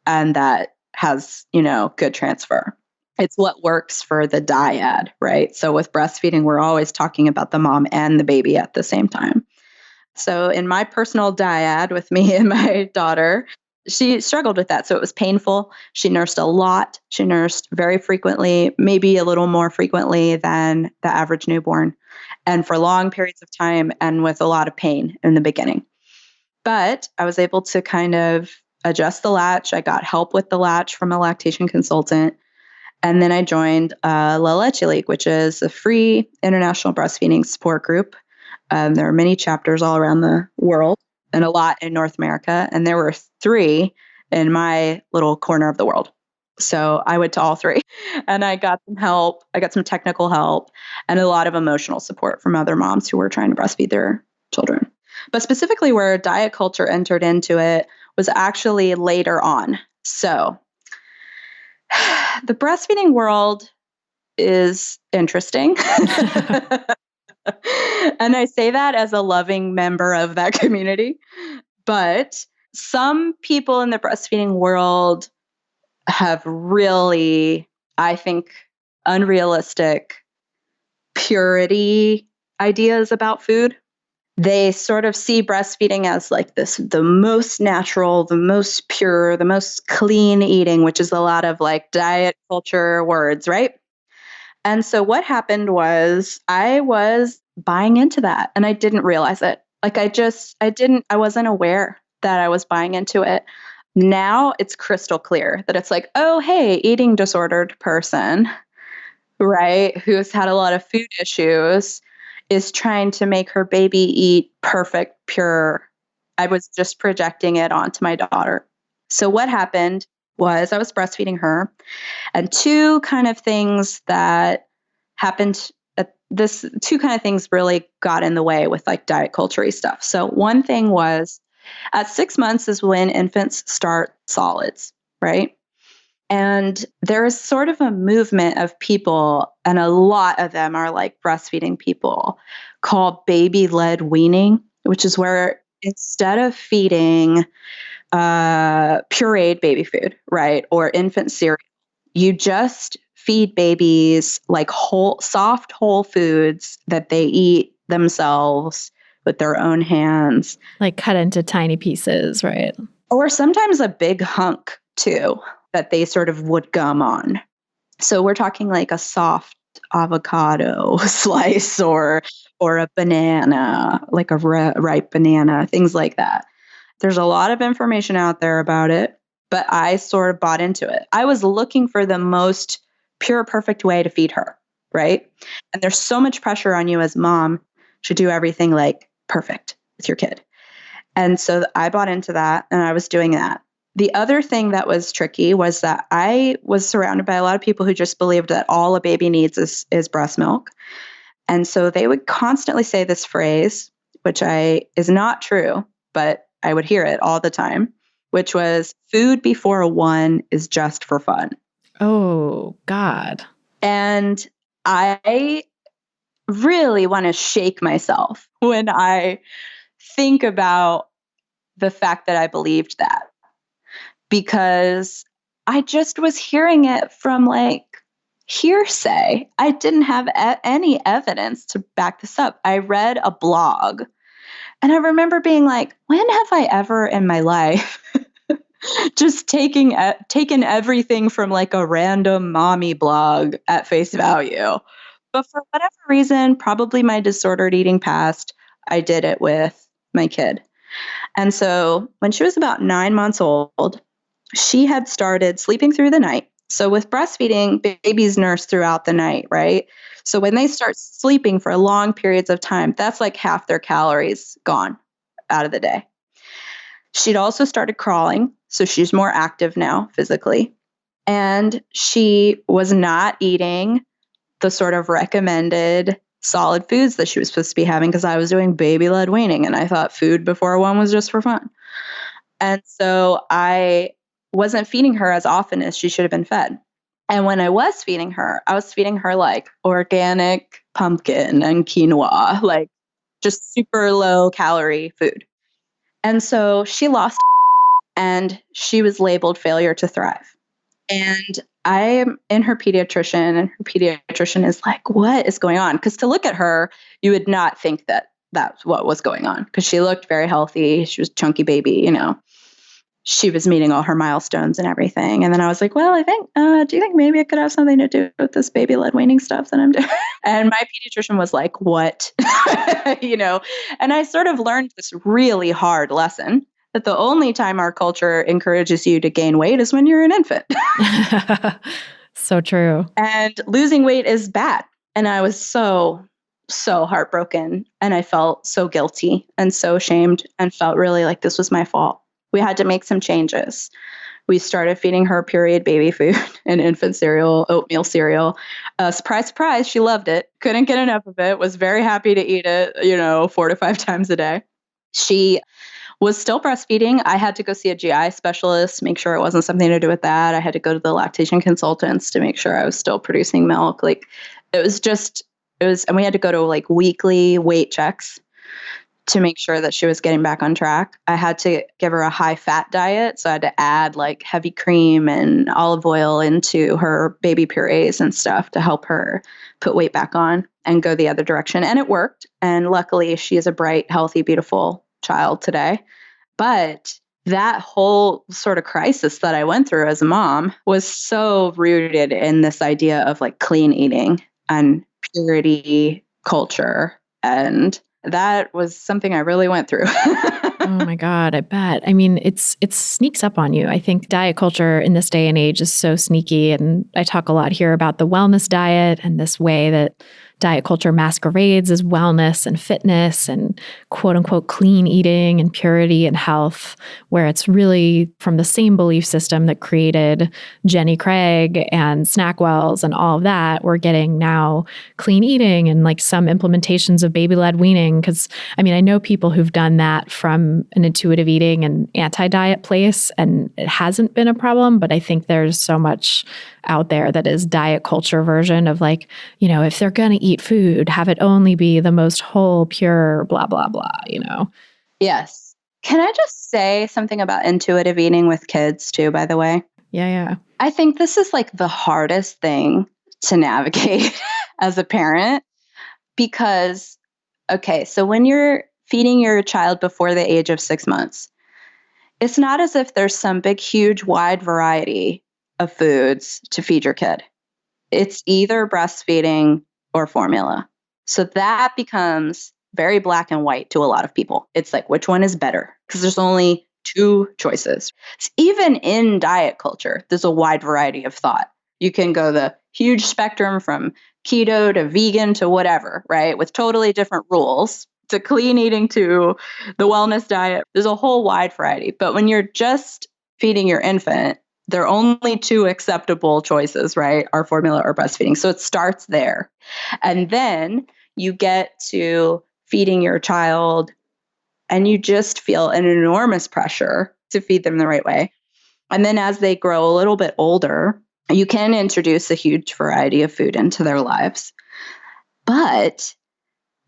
and that has, good transfer. It's what works for the dyad, right? So with breastfeeding, we're always talking about the mom and the baby at the same time. So in my personal dyad with me and my daughter, she struggled with that. So it was painful. She nursed a lot. She nursed very frequently, maybe a little more frequently than the average newborn, and for long periods of time and with a lot of pain in the beginning. But I was able to kind of adjust the latch. I got help with the latch from a lactation consultant. And then I joined La Leche League, which is a free international breastfeeding support group. There are many chapters all around the world and a lot in North America. And there were 3 in my little corner of the world. So I went to all 3 and I got some help. I got some technical help and a lot of emotional support from other moms who were trying to breastfeed their children. But specifically where diet culture entered into it was actually later on. So the breastfeeding world is interesting. And I say that as a loving member of that community. But some people in the breastfeeding world have really, I think, unrealistic purity ideas about food. They sort of see breastfeeding as like this, the most natural, the most pure, the most clean eating, which is a lot of like diet culture words, right? And so what happened was I was buying into that and I didn't realize it. Like I wasn't aware that I was buying into it. Now it's crystal clear that it's like, oh, hey, eating disordered person, right, who's had a lot of food issues is trying to make her baby eat perfect, pure. I was just projecting it onto my daughter. So what happened was I was breastfeeding her, and 2 kind of things that happened two kind of things really got in the way with like diet culture-y stuff. So one thing was at 6 months is when infants start solids, right? And there's sort of a movement of people, and a lot of them are like breastfeeding people, called baby-led weaning, which is where instead of feeding pureed baby food, right, or infant cereal, you just feed babies like soft whole foods that they eat themselves with their own hands. Like cut into tiny pieces, right? Or sometimes a big hunk too, that they sort of would gum on. So we're talking like a soft avocado slice or a banana, like a ripe banana, things like that. There's a lot of information out there about it, but I sort of bought into it. I was looking for the most pure, perfect way to feed her, right? And there's so much pressure on you as mom to do everything like perfect with your kid. And so I bought into that and I was doing that. The other thing that was tricky was that I was surrounded by a lot of people who just believed that all a baby needs is breast milk. And so they would constantly say this phrase, which is not true, but I would hear it all the time, which was food before 1 is just for fun. Oh, God. And I really want to shake myself when I think about the fact that I believed that, because I just was hearing it from like hearsay. I didn't have any evidence to back this up. I read a blog and I remember being like, when have I ever in my life just taken everything from like a random mommy blog at face value? But for whatever reason, probably my disordered eating past, I did it with my kid. And so when she was about 9 months old, she had started sleeping through the night. So with breastfeeding, babies nurse throughout the night, right? So when they start sleeping for long periods of time, that's like half their calories gone out of the day. She'd also started crawling, so she's more active now physically. And she was not eating the sort of recommended solid foods that she was supposed to be having, because I was doing baby-led weaning and I thought food before 1 was just for fun. And so I wasn't feeding her as often as she should have been fed. And when I was feeding her, I was feeding her like organic pumpkin and quinoa, like just super low calorie food. And so she lost and she was labeled failure to thrive. And I am in her pediatrician, and her pediatrician is like, what is going on? Because to look at her, you would not think that that's what was going on, because she looked very healthy. She was a chunky baby, you know. she was meeting all her milestones and everything. And then I was like, well, I think, do you think maybe it could have something to do with this baby-led weaning stuff that I'm doing? And my pediatrician was like, what? And I sort of learned this really hard lesson that the only time our culture encourages you to gain weight is when you're an infant. So true. And losing weight is bad. And I was so heartbroken. And I felt so guilty and so ashamed and felt really like this was my fault. We had to make some changes. We started feeding her period baby food and infant cereal, oatmeal cereal. Surprise, surprise, she loved it. Couldn't get enough of it. Was very happy to eat it, 4 to 5 times a day. She was still breastfeeding. I had to go see a GI specialist, make sure it wasn't something to do with that. I had to go to the lactation consultants to make sure I was still producing milk. And we had to go to weekly weight checks to make sure that she was getting back on track. I had to give her a high fat diet. So I had to add heavy cream and olive oil into her baby purees and stuff to help her put weight back on and go the other direction. And it worked. And luckily she is a bright, healthy, beautiful child today. But that whole sort of crisis that I went through as a mom was so rooted in this idea of clean eating and purity culture. And that was something I really went through. Oh my God, I bet. I mean, it sneaks up on you. I think diet culture in this day and age is so sneaky. And I talk a lot here about the wellness diet and this way that diet culture masquerades as wellness and fitness and quote unquote clean eating and purity and health, where it's really from the same belief system that created Jenny Craig and Snackwells and all of that. We're getting now clean eating and some implementations of baby-led weaning. Because I know people who've done that from an intuitive eating and anti-diet place, and it hasn't been a problem. But I think there's so much out there that is diet culture version of if they're going to eat food, have it only be the most whole, pure, blah, blah, blah, Yes. Can I just say something about intuitive eating with kids too, by the way? Yeah. I think this is the hardest thing to navigate as a parent because, okay, so when you're feeding your child before the age of 6 months, it's not as if there's some big, huge, wide variety of foods to feed your kid. It's either breastfeeding or formula. So that becomes very black and white to a lot of people. It's which one is better? Because there's only 2 choices. So even in diet culture, there's a wide variety of thought. You can go the huge spectrum from keto to vegan to whatever, right? With totally different rules, to clean eating to the wellness diet. There's a whole wide variety. But when you're just feeding your infant, there are only 2 acceptable choices, right? Are formula or breastfeeding. So it starts there. And then you get to feeding your child and you just feel an enormous pressure to feed them the right way. And then as they grow a little bit older, you can introduce a huge variety of food into their lives. But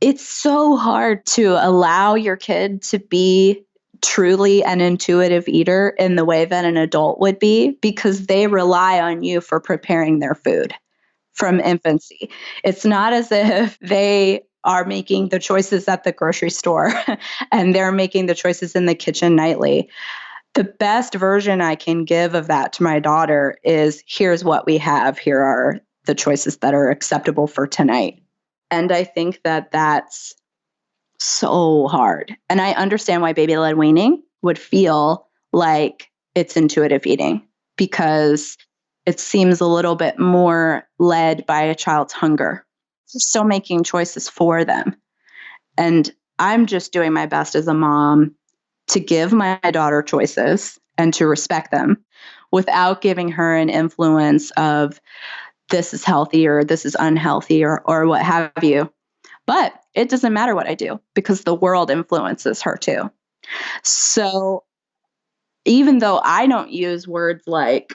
it's so hard to allow your kid to be truly an intuitive eater in the way that an adult would be, because they rely on you for preparing their food from infancy. It's not as if they are making the choices at the grocery store and they're making the choices in the kitchen nightly. The best version I can give of that to my daughter is, here's what we have. Here are the choices that are acceptable for tonight. And I think that that's so hard. And I understand why baby-led weaning would feel like it's intuitive eating, because it seems a little bit more led by a child's hunger. You're still making choices for them. And I'm just doing my best as a mom to give my daughter choices and to respect them without giving her an influence of this is healthy or this is unhealthy or what have you. But it doesn't matter what I do because the world influences her too. So even though I don't use words like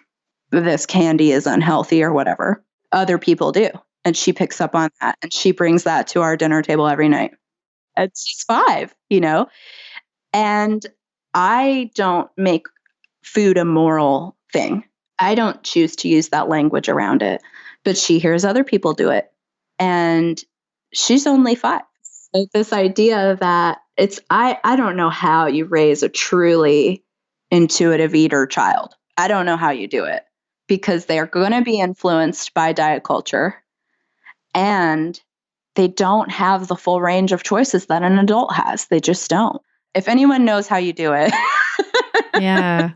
this candy is unhealthy or whatever, other people do. And she picks up on that and she brings that to our dinner table every night. And she's 5, and I don't make food a moral thing. I don't choose to use that language around it, but she hears other people do it. And she's only 5. So this idea that I don't know how you raise a truly intuitive eater child. I don't know how you do it because they're going to be influenced by diet culture and they don't have the full range of choices that an adult has. They just don't. If anyone knows how you do it, Yeah.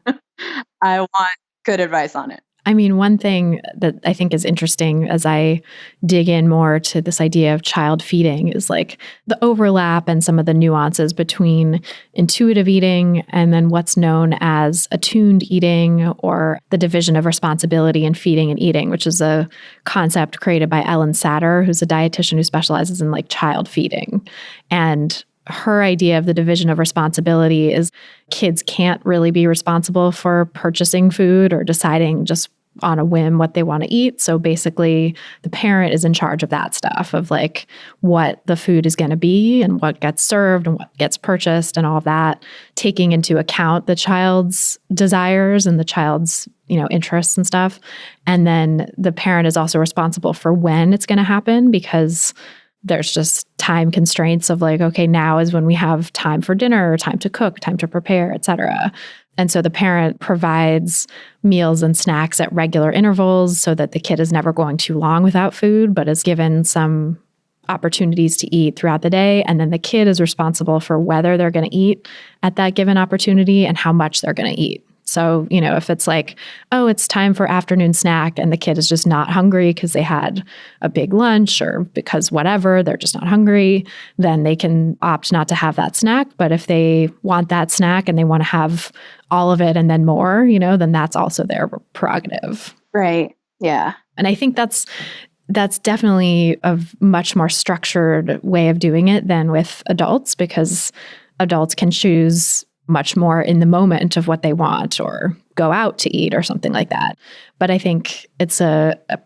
I want good advice on it. I mean, one thing that I think is interesting as I dig in more to this idea of child feeding is like the overlap and some of the nuances between intuitive eating and then what's known as attuned eating, or the division of responsibility in feeding and eating, which is a concept created by Ellen Satter, who's a dietitian who specializes in like child feeding. And her idea of the division of responsibility is kids can't really be responsible for purchasing food or deciding just on a whim what they want to eat. So basically, the parent is in charge of that stuff, of like what the food is going to be and what gets served and what gets purchased and all of that, taking into account the child's desires and the child's, interests and stuff. And then the parent is also responsible for when it's going to happen, because there's just time constraints of like, okay, now is when we have time for dinner, or time to cook, time to prepare, et cetera. And so the parent provides meals and snacks at regular intervals so that the kid is never going too long without food, but is given some opportunities to eat throughout the day. And then the kid is responsible for whether they're going to eat at that given opportunity and how much they're going to eat. So, if it's like, oh, it's time for afternoon snack and the kid is just not hungry because they had a big lunch or because whatever, they're just not hungry, then they can opt not to have that snack. But if they want that snack and they want to have all of it and then more, then that's also their prerogative. Right. Yeah. And I think that's definitely a much more structured way of doing it than with adults, because adults can choose much more in the moment of what they want or go out to eat or something like that. But I think it's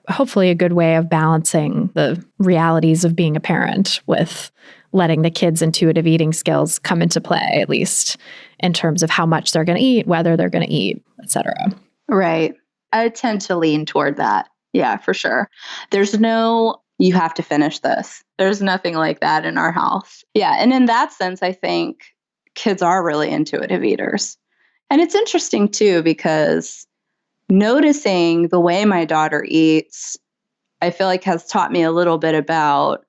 hopefully a good way of balancing the realities of being a parent with letting the kids' intuitive eating skills come into play, at least in terms of how much they're going to eat, whether they're going to eat, et cetera. Right. I tend to lean toward that. Yeah, for sure. There's no, you have to finish this. There's nothing like that in our house. Yeah. And in that sense, I think kids are really intuitive eaters. And it's interesting too, because noticing the way my daughter eats, I feel like has taught me a little bit about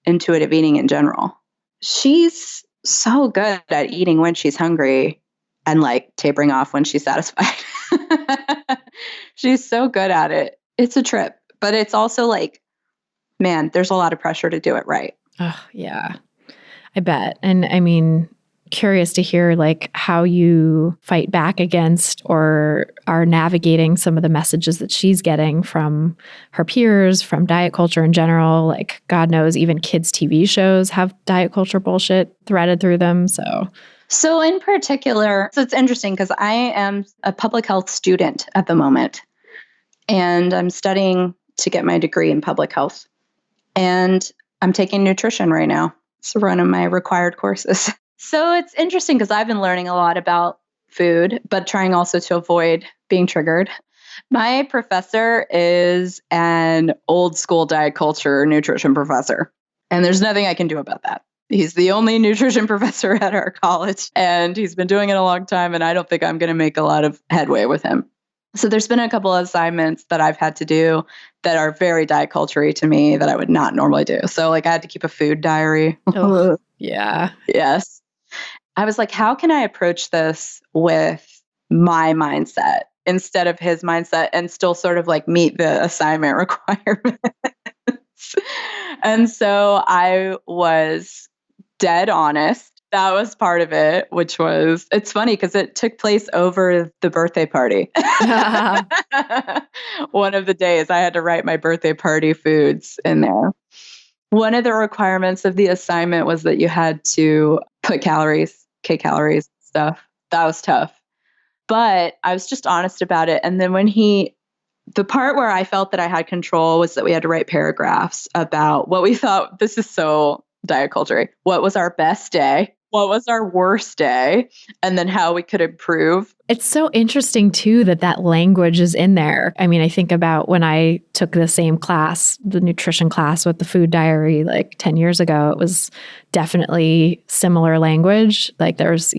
intuitive eating in general. She's so good at eating when she's hungry and like tapering off when she's satisfied. She's so good at it. It's a trip, but it's also like, man, there's a lot of pressure to do it right. Oh, yeah, I bet. And I mean, curious to hear like how you fight back against or are navigating some of the messages that she's getting from her peers, from diet culture in general. Like, God knows, even kids' TV shows have diet culture bullshit threaded through them. So in particular, it's interesting because I am a public health student at the moment, and I'm studying to get my degree in public health. And I'm taking nutrition right now. It's one of my required courses. So it's interesting because I've been learning a lot about food, but trying also to avoid being triggered. My professor is an old school diet culture nutrition professor, and there's nothing I can do about that. He's the only nutrition professor at our college, and he's been doing it a long time, and I don't think I'm going to make a lot of headway with him. So there's been a couple of assignments that I've had to do that are very diet culture-y to me that I would not normally do. So like I had to keep a food diary. Oh, yeah. Yes. I was like, how can I approach this with my mindset instead of his mindset and still sort of like meet the assignment requirements? And so I was dead honest. That was part of it, which was, it's funny because it took place over the birthday party. One of the days I had to write my birthday party foods in there. One of the requirements of the assignment was that you had to put calories, stuff. That was tough. But I was just honest about it. And then the part where I felt that I had control was that we had to write paragraphs about what we thought, this is so diet culture, what was our best day what was our worst day, and then how we could improve. It's so interesting too that language is in there. I mean, I think about when I took the same class, the nutrition class with the food diary like 10 years ago, it was definitely similar language. Like there's,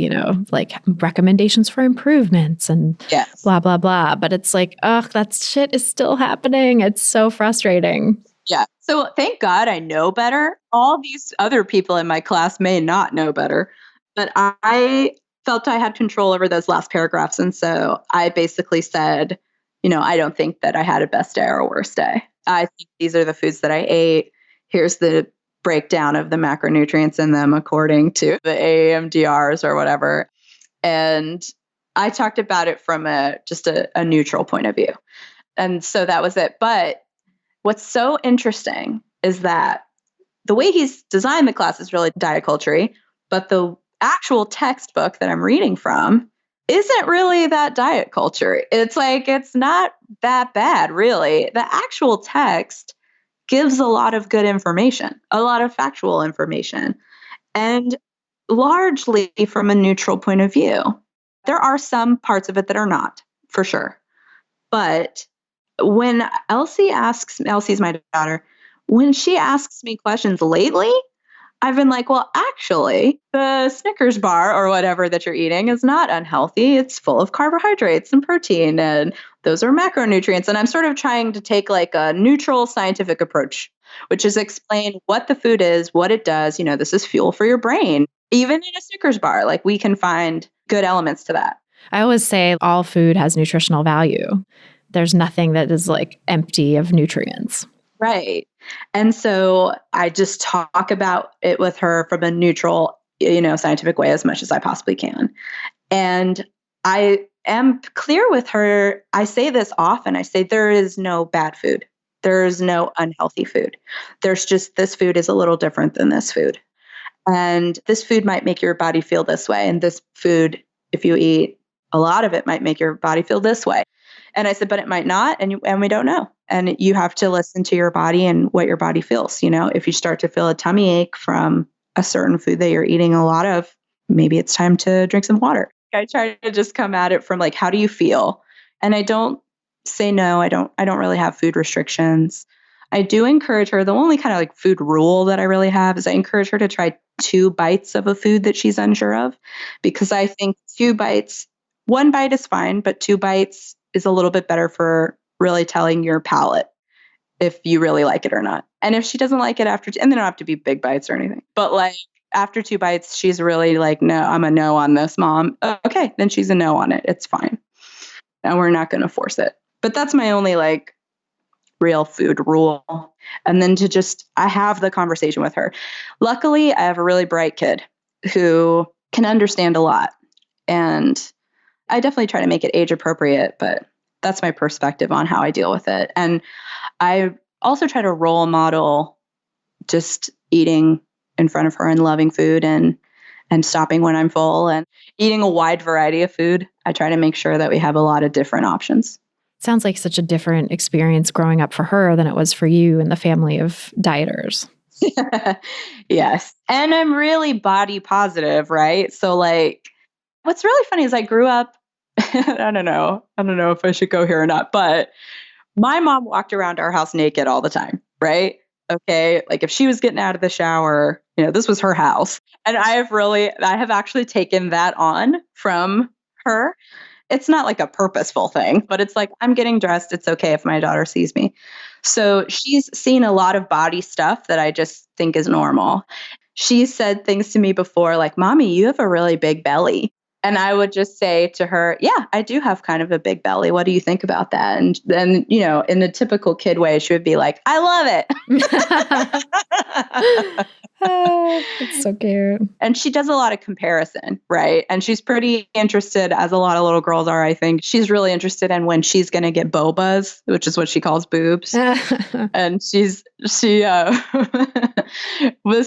like recommendations for improvements and Yes. blah, blah, blah. But it's like, ugh, that shit is still happening. It's so frustrating. Yeah. So thank God I know better. All these other people in my class may not know better, but I felt I had control over those last paragraphs. And so I basically said, I don't think that I had a best day or a worst day. I think these are the foods that I ate. Here's the breakdown of the macronutrients in them according to the AAMDRs or whatever. And I talked about it from just a neutral point of view. And so that was it. But what's so interesting is that the way he's designed the class is really diet culture-y, but the actual textbook that I'm reading from isn't really that diet culture. It's like, it's not that bad, really. The actual text gives a lot of good information, a lot of factual information, and largely from a neutral point of view. There are some parts of it that are not, for sure. But when Elsie's my daughter, when she asks me questions lately, I've been like, well, actually, the Snickers bar or whatever that you're eating is not unhealthy. It's full of carbohydrates and protein, and those are macronutrients. And I'm sort of trying to take like a neutral scientific approach, which is explain what the food is, what it does. This is fuel for your brain. Even in a Snickers bar, like we can find good elements to that. I always say all food has nutritional value. There's nothing that is like empty of nutrients. Right. And so I just talk about it with her from a neutral, scientific way as much as I possibly can. And I am clear with her. I say this often. I say there is no bad food. There is no unhealthy food. There's just this food is a little different than this food. And this food might make your body feel this way. And this food, if you eat a lot of it, might make your body feel this way. And I said, but it might not. And we don't know. And you have to listen to your body and what your body feels. If you start to feel a tummy ache from a certain food that you're eating a lot of, maybe it's time to drink some water. I try to just come at it from like, how do you feel? And I don't say no. I don't really have food restrictions. I do encourage her. The only kind of like food rule that I really have is I encourage her to try 2 bites of a food that she's unsure of, because I think 2 bites, 1 bite is fine, but 2 bites is a little bit better for really telling your palate if you really like it or not. And if she doesn't like it after, and they don't have to be big bites or anything, but like after 2 bites, she's really like, no, I'm a no on this, Mom. Okay, then she's a no on it. It's fine. And we're not going to force it. But that's my only like real food rule. And then I have the conversation with her. Luckily, I have a really bright kid who can understand a lot. And I definitely try to make it age appropriate, but that's my perspective on how I deal with it. And I also try to role model just eating in front of her and loving food and stopping when I'm full and eating a wide variety of food. I try to make sure that we have a lot of different options. Sounds like such a different experience growing up for her than it was for you and the family of dieters. Yes. And I'm really body positive, right? So like, what's really funny is I grew up, I don't know if I should go here or not, but my mom walked around our house naked all the time, right? Okay. Like if she was getting out of the shower, this was her house. And I have actually taken that on from her. It's not like a purposeful thing, but it's like, I'm getting dressed. It's okay if my daughter sees me. So she's seen a lot of body stuff that I just think is normal. She said things to me before like, Mommy, you have a really big belly. And I would just say to her, yeah, I do have kind of a big belly. What do you think about that? And then, in a typical kid way, she would be like, I love it. It's so cute. And she does a lot of comparison, right? And she's pretty interested, as a lot of little girls are, I think. She's really interested in when she's going to get bobas, which is what she calls boobs. And this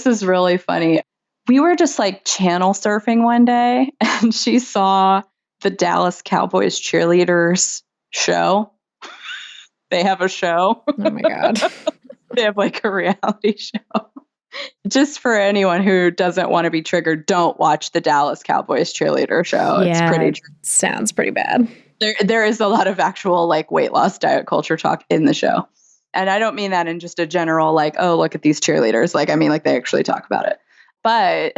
is really funny. We were just like channel surfing one day and she saw the Dallas Cowboys cheerleaders show. They have a show. Oh my God. They have like a reality show. Just for anyone who doesn't want to be triggered, don't watch the Dallas Cowboys cheerleader show. It's pretty sounds pretty bad. There is a lot of actual like weight loss diet culture talk in the show. And I don't mean that in just a general like, oh, look at these cheerleaders. Like, I mean, like they actually talk about it. But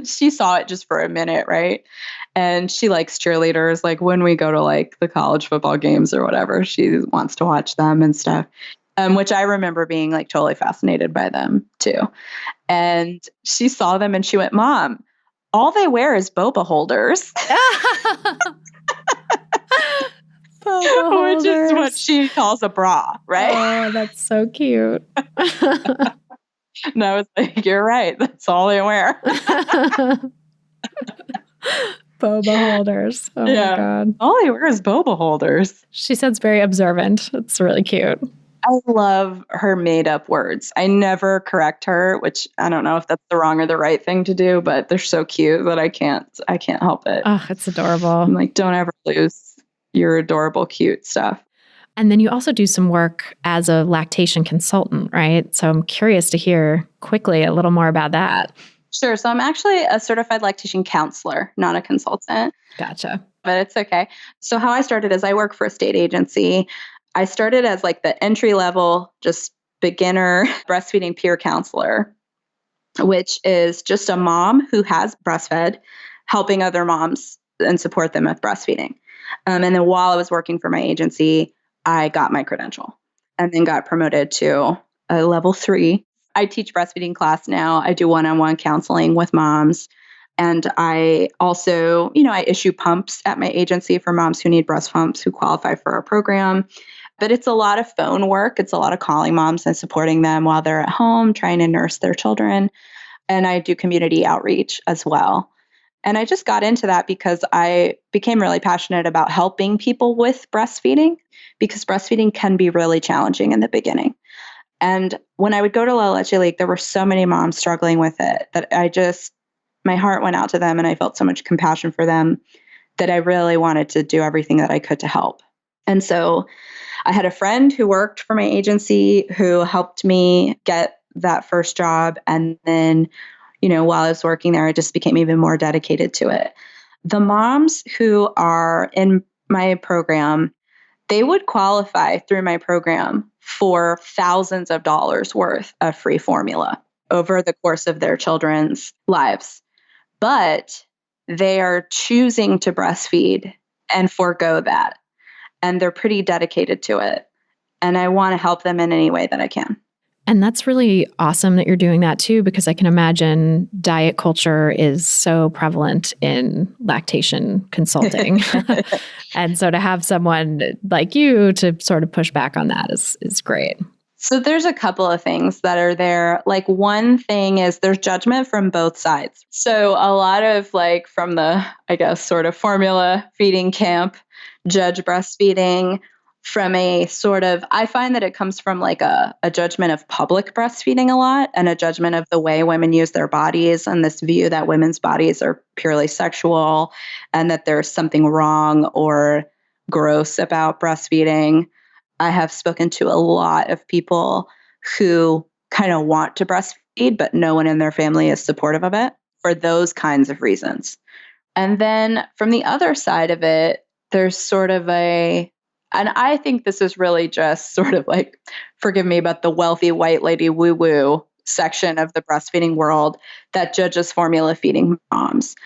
she saw it just for a minute, right? And she likes cheerleaders. Like when we go to like the college football games or whatever, she wants to watch them and stuff. Which I remember being like totally fascinated by them too. And she saw them and she went, Mom, all they wear is boba holders. Which is what she calls a bra, right? Oh, that's so cute. And I was like, you're right. That's all they wear. Boba holders. Oh my God. All they wear is boba holders. She sounds very observant. It's really cute. I love her made up words. I never correct her, which I don't know if that's the wrong or the right thing to do, but they're so cute that I can't help it. Oh, it's adorable. I'm like, don't ever lose your adorable, cute stuff. And then you also do some work as a lactation consultant, right? So I'm curious to hear quickly a little more about that. Sure. So I'm actually a certified lactation counselor, not a consultant. Gotcha. But it's okay. So how I started is I work for a state agency. I started as like the entry level, just beginner breastfeeding peer counselor, which is just a mom who has breastfed, helping other moms and support them with breastfeeding. And then while I was working for my agency, I got my credential and then got promoted to a level 3. I teach breastfeeding class now. I do one-on-one counseling with moms. And I also, I issue pumps at my agency for moms who need breast pumps who qualify for our program. But it's a lot of phone work. It's a lot of calling moms and supporting them while they're at home, trying to nurse their children. And I do community outreach as well. And I just got into that because I became really passionate about helping people with breastfeeding, because breastfeeding can be really challenging in the beginning. And when I would go to La Leche League, there were so many moms struggling with it that my heart went out to them and I felt so much compassion for them that I really wanted to do everything that I could to help. And so I had a friend who worked for my agency who helped me get that first job. And then, while I was working there, I just became even more dedicated to it. The moms who are in my program, they would qualify through my program for thousands of dollars worth of free formula over the course of their children's lives. But they are choosing to breastfeed and forego that. And they're pretty dedicated to it. And I want to help them in any way that I can. And that's really awesome that you're doing that too, because I can imagine diet culture is so prevalent in lactation consulting. And so to have someone like you to sort of push back on that is great. So there's a couple of things that are there. Like one thing is there's judgment from both sides. So a lot of like from the, I guess, sort of formula feeding camp, judge breastfeeding from a sort of, I find that it comes from like a judgment of public breastfeeding a lot and a judgment of the way women use their bodies and this view that women's bodies are purely sexual and that there's something wrong or gross about breastfeeding. I have spoken to a lot of people who kind of want to breastfeed, but no one in their family is supportive of it for those kinds of reasons. And then from the other side of it, there's sort of and I think this is really just sort of like, forgive me, but the wealthy white lady woo-woo section of the breastfeeding world that judges formula feeding moms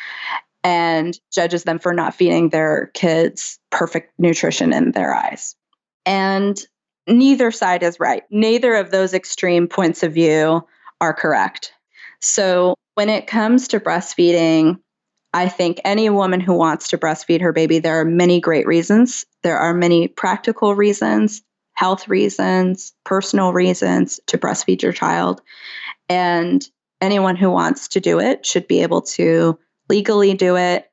and judges them for not feeding their kids perfect nutrition in their eyes. And neither side is right. Neither of those extreme points of view are correct. So when it comes to breastfeeding, I think any woman who wants to breastfeed her baby, there are many great reasons. There are many practical reasons, health reasons, personal reasons to breastfeed your child. And anyone who wants to do it should be able to legally do it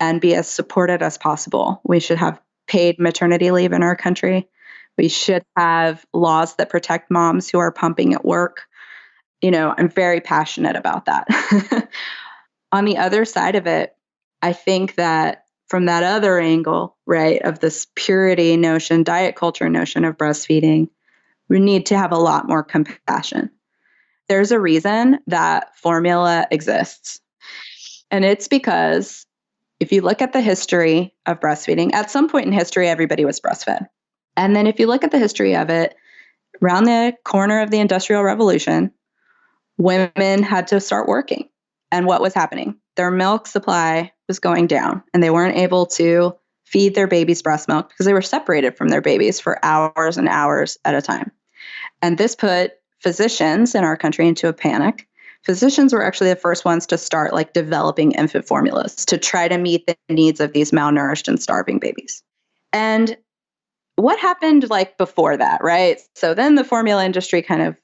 and be as supported as possible. We should have paid maternity leave in our country. We should have laws that protect moms who are pumping at work. I'm very passionate about that. On the other side of it, I think that from that other angle, right, of this purity notion, diet culture notion of breastfeeding, we need to have a lot more compassion. there's a reason that formula exists. And it's because if you look at the history of breastfeeding, at some point in history, everybody was breastfed. And then if you look at the history of it, around the corner of the Industrial Revolution, women had to start working. And what was happening? Their milk supply was going down, and they weren't able to feed their babies breast milk because they were separated from their babies for hours and hours at a time. And this put physicians in our country into a panic. Physicians were actually the first ones to start like developing infant formulas to try to meet the needs of these malnourished and starving babies. And what happened like before that, right? So then the formula industry kind of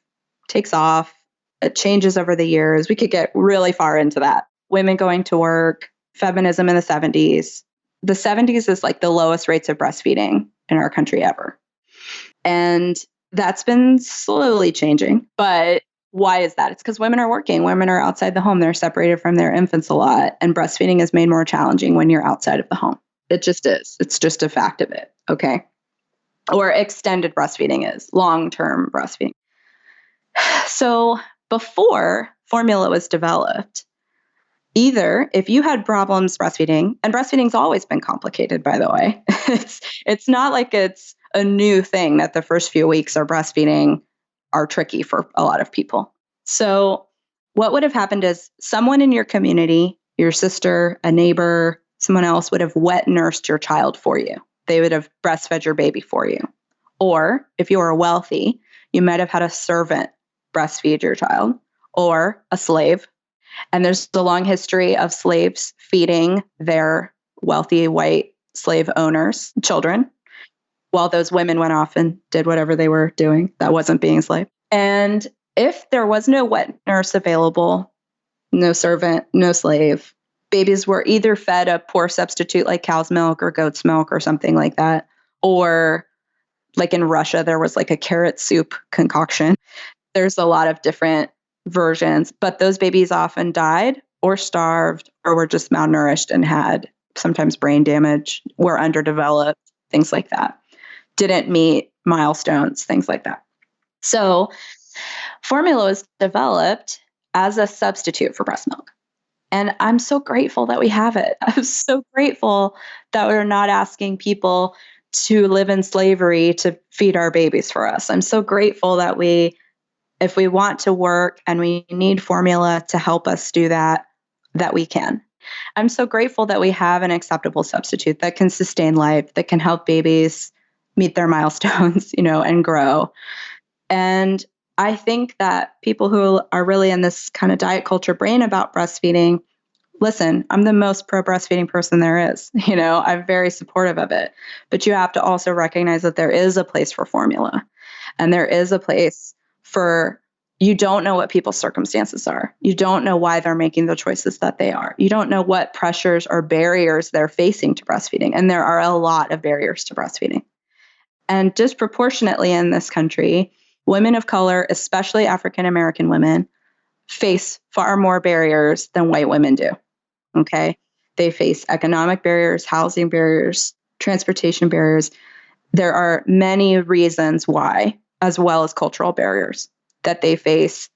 takes off. It changes over the years. We could get really far into that. Women going to work, feminism in the 70s. The 70s is like the lowest rates of breastfeeding in our country ever. And that's been slowly changing. But why is that? It's because women are working. Women are outside the home. They're separated from their infants a lot. And breastfeeding is made more challenging when you're outside of the home. It just is. It's just a fact of it. Okay. Or extended breastfeeding is long-term breastfeeding. So before formula was developed, either if you had problems breastfeeding, and breastfeeding's always been complicated, by the way. It's not like it's a new thing that the first few weeks of breastfeeding are tricky for a lot of people. So what would have happened is someone in your community, your sister, a neighbor, someone else would have wet nursed your child for you. They would have breastfed your baby for you. Or if you were wealthy, you might have had a servant breastfeed your child or a slave. And there's a long history of slaves feeding their wealthy white slave owners' children while those women went off and did whatever they were doing that wasn't being a slave. And if there was no wet nurse available, no servant, no slave, babies were either fed a poor substitute like cow's milk or goat's milk or something like that. Or like in Russia, there was like a carrot soup concoction. There's a lot of different versions, but those babies often died or starved or were just malnourished and had sometimes brain damage, were underdeveloped, things like that. Didn't meet milestones, things like that. So formula was developed as a substitute for breast milk. And I'm so grateful that we have it. I'm so grateful that we're not asking people to live in slavery to feed our babies for us. I'm so grateful that if we want to work and we need formula to help us do that, that we can. I'm so grateful that we have an acceptable substitute that can sustain life, that can help babies meet their milestones, and grow. And I think that people who are really in this kind of diet culture brain about breastfeeding, listen, I'm the most pro breastfeeding person there is. I'm very supportive of it. But you have to also recognize that there is a place for formula. And there is a place for, you don't know what people's circumstances are. You don't know why they're making the choices that they are. You don't know what pressures or barriers they're facing to breastfeeding. And there are a lot of barriers to breastfeeding. And disproportionately in this country, women of color, especially African American women, face far more barriers than white women do. Okay? They face economic barriers, housing barriers, transportation barriers. There are many reasons why, as well as cultural barriers that they face,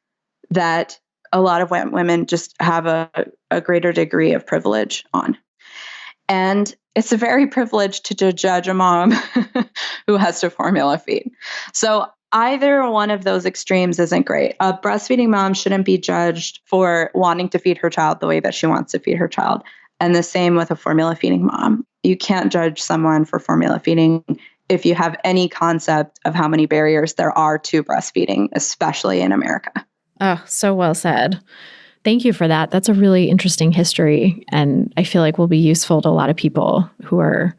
that a lot of white women just have a greater degree of privilege on. And it's a very privileged to judge a mom who has to formula feed. So either one of those extremes isn't great. A breastfeeding mom shouldn't be judged for wanting to feed her child the way that she wants to feed her child. And the same with a formula feeding mom. You can't judge someone for formula feeding if you have any concept of how many barriers there are to breastfeeding, especially in America. Oh, so well said. Thank you for that. That's a really interesting history, and I feel like will be useful to a lot of people who are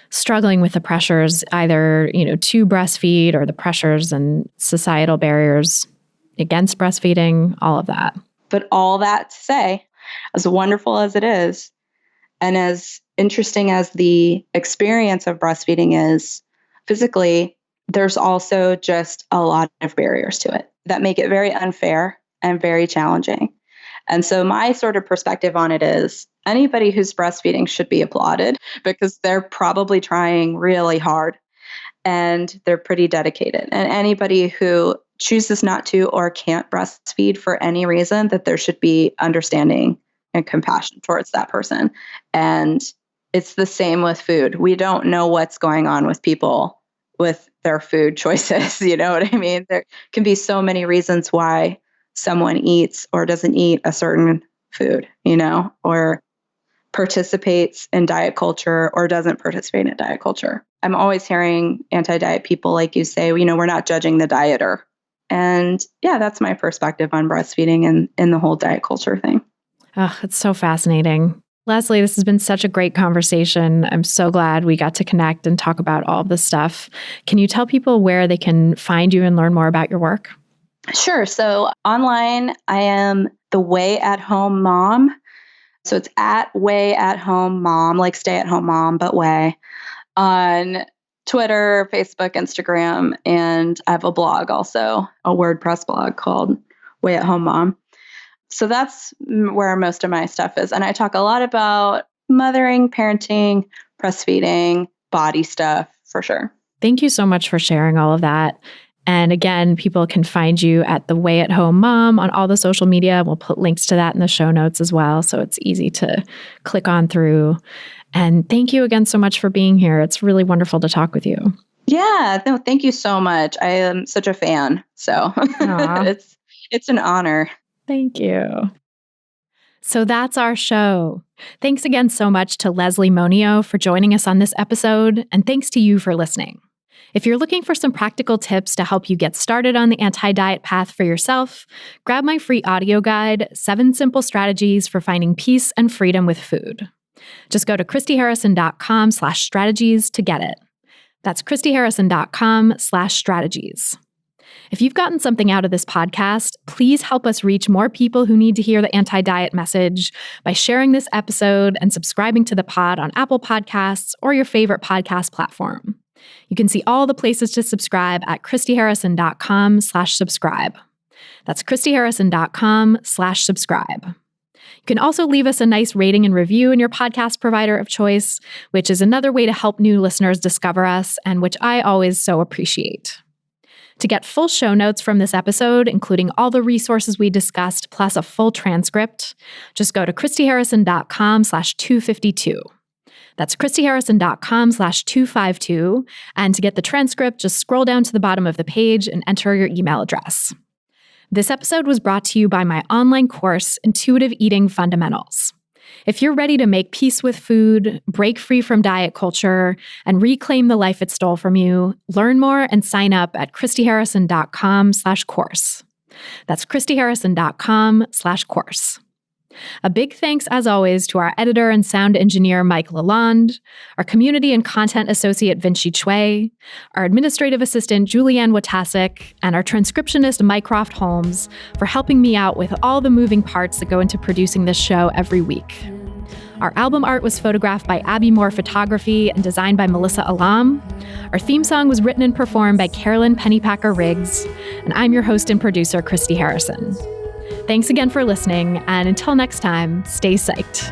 struggling with the pressures, either, to breastfeed or the pressures and societal barriers against breastfeeding, all of that. But all that to say, as wonderful as it is, and as interesting as the experience of breastfeeding is physically, there's also just a lot of barriers to it that make it very unfair and very challenging. And so my sort of perspective on it is anybody who's breastfeeding should be applauded because they're probably trying really hard and they're pretty dedicated. And anybody who chooses not to or can't breastfeed for any reason, that there should be understanding and compassion towards that person. And it's the same with food. We don't know what's going on with people with their food choices. You know what I mean? There can be so many reasons why someone eats or doesn't eat a certain food, or participates in diet culture or doesn't participate in diet culture. I'm always hearing anti-diet people like you say, we're not judging the dieter. And yeah, that's my perspective on breastfeeding and the whole diet culture thing. Oh, it's so fascinating. Leslie, this has been such a great conversation. I'm so glad we got to connect and talk about all of this stuff. Can you tell people where they can find you and learn more about your work? Sure. So online, I am the Way at Home Mom. So it's at Way at Home Mom, like stay at home mom, but way, on Twitter, Facebook, Instagram, and I have a blog also, a WordPress blog called Way at Home Mom. So that's where most of my stuff is. And I talk a lot about mothering, parenting, breastfeeding, body stuff, for sure. Thank you so much for sharing all of that. And again, people can find you at The Way at Home Mom on all the social media. We'll put links to that in the show notes as well, so it's easy to click on through. And thank you again so much for being here. It's really wonderful to talk with you. Yeah, no, thank you so much. I am such a fan. So it's an honor. Thank you. So that's our show. Thanks again so much to Leslie Moniot for joining us on this episode, and thanks to you for listening. If you're looking for some practical tips to help you get started on the anti-diet path for yourself, grab my free audio guide, 7 Simple Strategies for Finding Peace and Freedom with Food. Just go to christyharrison.com/strategies to get it. That's christyharrison.com/strategies. If you've gotten something out of this podcast, please help us reach more people who need to hear the anti-diet message by sharing this episode and subscribing to the pod on Apple Podcasts or your favorite podcast platform. You can see all the places to subscribe at christyharrison.com/subscribe. That's christyharrison.com/subscribe. You can also leave us a nice rating and review in your podcast provider of choice, which is another way to help new listeners discover us and which I always so appreciate. To get full show notes from this episode, including all the resources we discussed, plus a full transcript, just go to christyharrison.com/252. That's christyharrison.com/252. And to get the transcript, just scroll down to the bottom of the page and enter your email address. This episode was brought to you by my online course, Intuitive Eating Fundamentals. If you're ready to make peace with food, break free from diet culture, and reclaim the life it stole from you, learn more and sign up at christyharrison.com/course. That's christyharrison.com/course. A big thanks, as always, to our editor and sound engineer, Mike Lalonde, our community and content associate, Vinci Chue, our administrative assistant, Julianne Watasek, and our transcriptionist, Mycroft Holmes, for helping me out with all the moving parts that go into producing this show every week. Our album art was photographed by Abby Moore Photography and designed by Melissa Alam. Our theme song was written and performed by Carolyn Pennypacker Riggs, and I'm your host and producer, Christy Harrison. Thanks again for listening, and until next time, stay psyched.